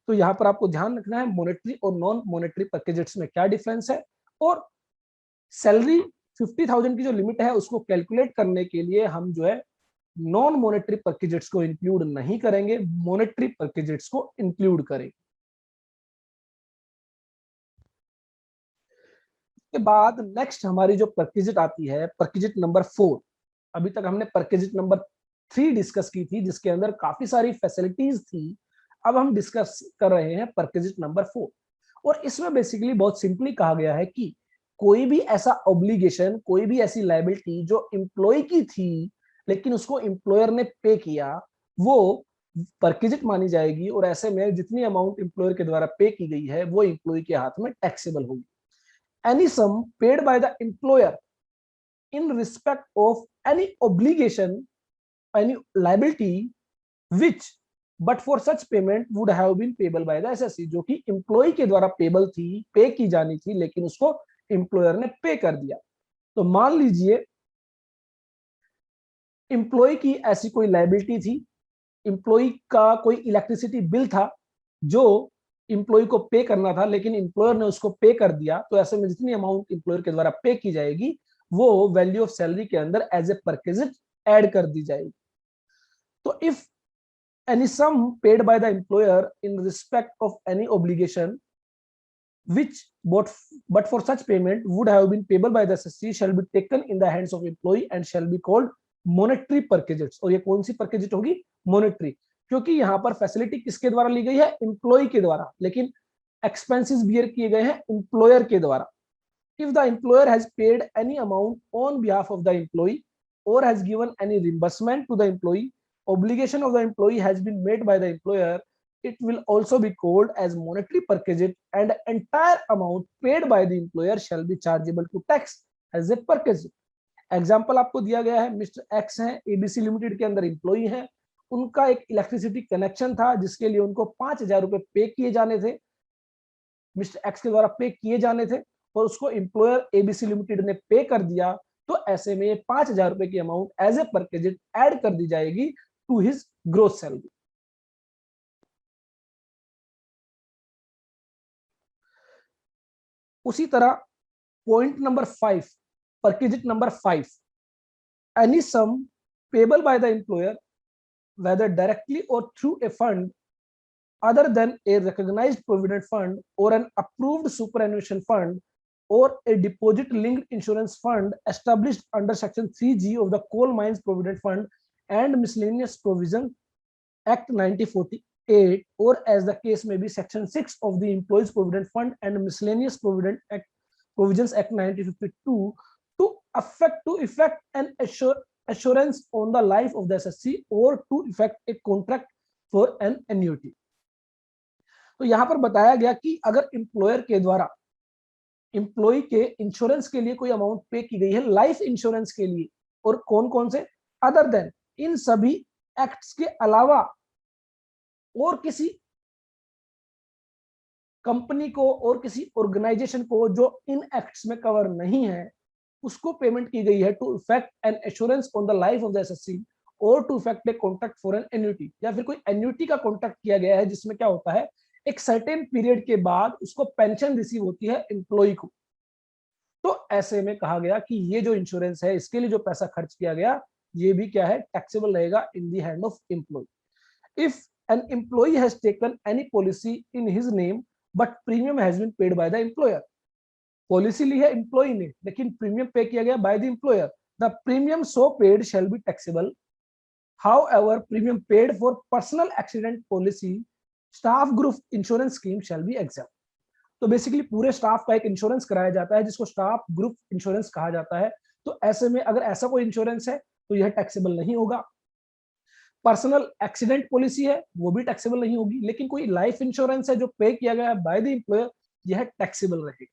तो यहाँ पर आपको ध्यान रखना है मॉनेटरी और नॉन मॉनेटरी परक्विजिट्स में क्या डिफरेंस है, और सैलरी 50,000 की जो लिमिट है उसको कैलकुलेट करने के लिए हम जो है नॉन मॉनेटरी परक्विजिट्स को इंक्लूड नहीं करेंगे, मॉनेटरी परक्विजिट्स को इंक्लूड करेंगे। के बाद नेक्स्ट हमारी जो परक्विजिट आती है, परक्विजिट नंबर 4। अभी तक हमने परक्विजिट नंबर 3 डिस्कस की थी जिसके अंदर काफी सारी फैसिलिटीज थी, अब हम डिस्कस कर रहे हैं परक्विजिट नंबर 4। और इसमें बेसिकली बहुत सिंपली कहा गया है कि कोई भी ऐसा ऑब्लिगेशन, कोई भी ऐसी लायबिलिटी जो एम्प्लॉय की थी लेकिन उसको एम्प्लॉयर ने पे किया, वो परक्विजिट मानी जाएगी और ऐसे में जितनी अमाउंट एम्प्लॉयर के द्वारा पे की गई है वो एम्प्लॉय के हाथ में टैक्सेबल होगी। any sum paid by the employer in respect of any obligation, any liability which but for such payment would have been payable by the SSC, जो कि एम्प्लॉय के द्वारा पेबल थी, पे की जानी थी लेकिन उसको एम्प्लॉयर ने पे कर दिया। तो मान लीजिए एम्प्लॉय की ऐसी कोई लायबिलिटी थी, एम्प्लॉय का कोई इलेक्ट्रिसिटी बिल था जो एम्प्लॉय को पे करना था लेकिन एम्प्लॉयर ने उसको पे कर दिया, तो ऐसे में जितनी अमाउंट एम्प्लॉयर के द्वारा पे की जाएगी वो वैल्यू ऑफ सैलरी के अंदर एज ए परक्विजिट ऐड कर दी जाएगी। तो if any sum paid by the employer in respect of any obligation which but for such payment would have been payable by the SSC shall be taken in the hands of employee and shall be called monetary perquisites। और ये कौन सी परक्विजिट होगी, मॉनेटरी, क्योंकि यहाँ पर फैसिलिटी किसके द्वारा ली गई है, एम्प्लॉय के द्वारा, लेकिन एक्सपेंसेस बियर किए गए हैं एम्प्लॉयर के द्वारा। If the employer has paid any amount on behalf of the employee or has given any reimbursement to the employee, obligation of the employee has been made by the employer, it will also be called as monetary perquisite, and entire amount paid by the employer shall be chargeable to tax as a perquisite. Example आपको दिया गया है, मिस्टर एक्स हैं, एबीसी लिमिटेड के अंदर एम्प्लॉई हैं, उनका एक इलेक्ट्रिसिटी कनेक्शन था जिसके लिए उनको 5,000 रुपए पे किए जाने थे, मिस्टर एक्स के द्वारा पे किए जाने थे, और उसको एम्प्लॉयर एबीसी लिमिटेड ने पे कर दिया, तो ऐसे में ये 5,000 रुपए की amount as a perquisite add कर दी जाएगी टू हिज ग्रोथ सैलरी। उसी तरह point number 5, perquisite number 5, any sum payable by the employer whether directly or through a fund other than a recognized provident fund or an approved superannuation fund or a deposit linked insurance fund established under section 3G of the Coal Mines Provident Fund and Miscellaneous Provision Act 1948, or as the case may be section 6 of the Employees Provident Fund and Miscellaneous Provident Act Provisions Act 1952 to effect an assurance on the life of the SSC or to effect a contract for an annuity. तो यहां पर बताया गया कि अगर एम्प्लॉयर के द्वारा एम्प्लॉय के इंश्योरेंस के लिए कोई अमाउंट पे की गई है, लाइफ इंश्योरेंस के लिए, और कौन कौन से, अदर देन, इन सभी एक्ट्स के अलावा और किसी कंपनी को और किसी ऑर्गेनाइजेशन को जो इन एक्ट्स में कवर नहीं है, उसको पेमेंट की गई है to effect an assurance on the life of the SSC और to effect a contract for an annuity, या फिर कोई एन्युटी का कॉन्ट्रैक्ट किया गया है जिसमें क्या होता है, एक सर्टेन पीरियड के बाद उसको पेंशन रिसीव होती है एम्प्लॉय को। तो ऐसे में कहा गया कि ये जो इंश्योरेंस है, इसके लिए जो पैसा खर्च किया गया, ये भी क्या है, टैक्सेबल रहेगा in the hand of employee. If an employee has taken any policy in his name but premium has been paid by the employer, policy ली है एम्प्लॉय ने लेकिन प्रीमियम पे किया गया by the employer, the premium so paid shall be taxable, however premium paid for personal accident policy staff group insurance scheme shall be exempt. तो बेसिकली पूरे स्टाफ का एक इंश्योरेंस कराया जाता है जिसको स्टाफ ग्रुप इंश्योरेंस कहा जाता है। तो ऐसे में अगर ऐसा कोई इंश्योरेंस है तो यह टैक्सेबल नहीं होगा। पर्सनल एक्सीडेंट पॉलिसी है वो भी टैक्सेबल नहीं होगी, लेकिन कोई लाइफ इंश्योरेंस है जो पे किया गया है बाय द एम्प्लॉयर, यह टैक्सेबल रहेगी।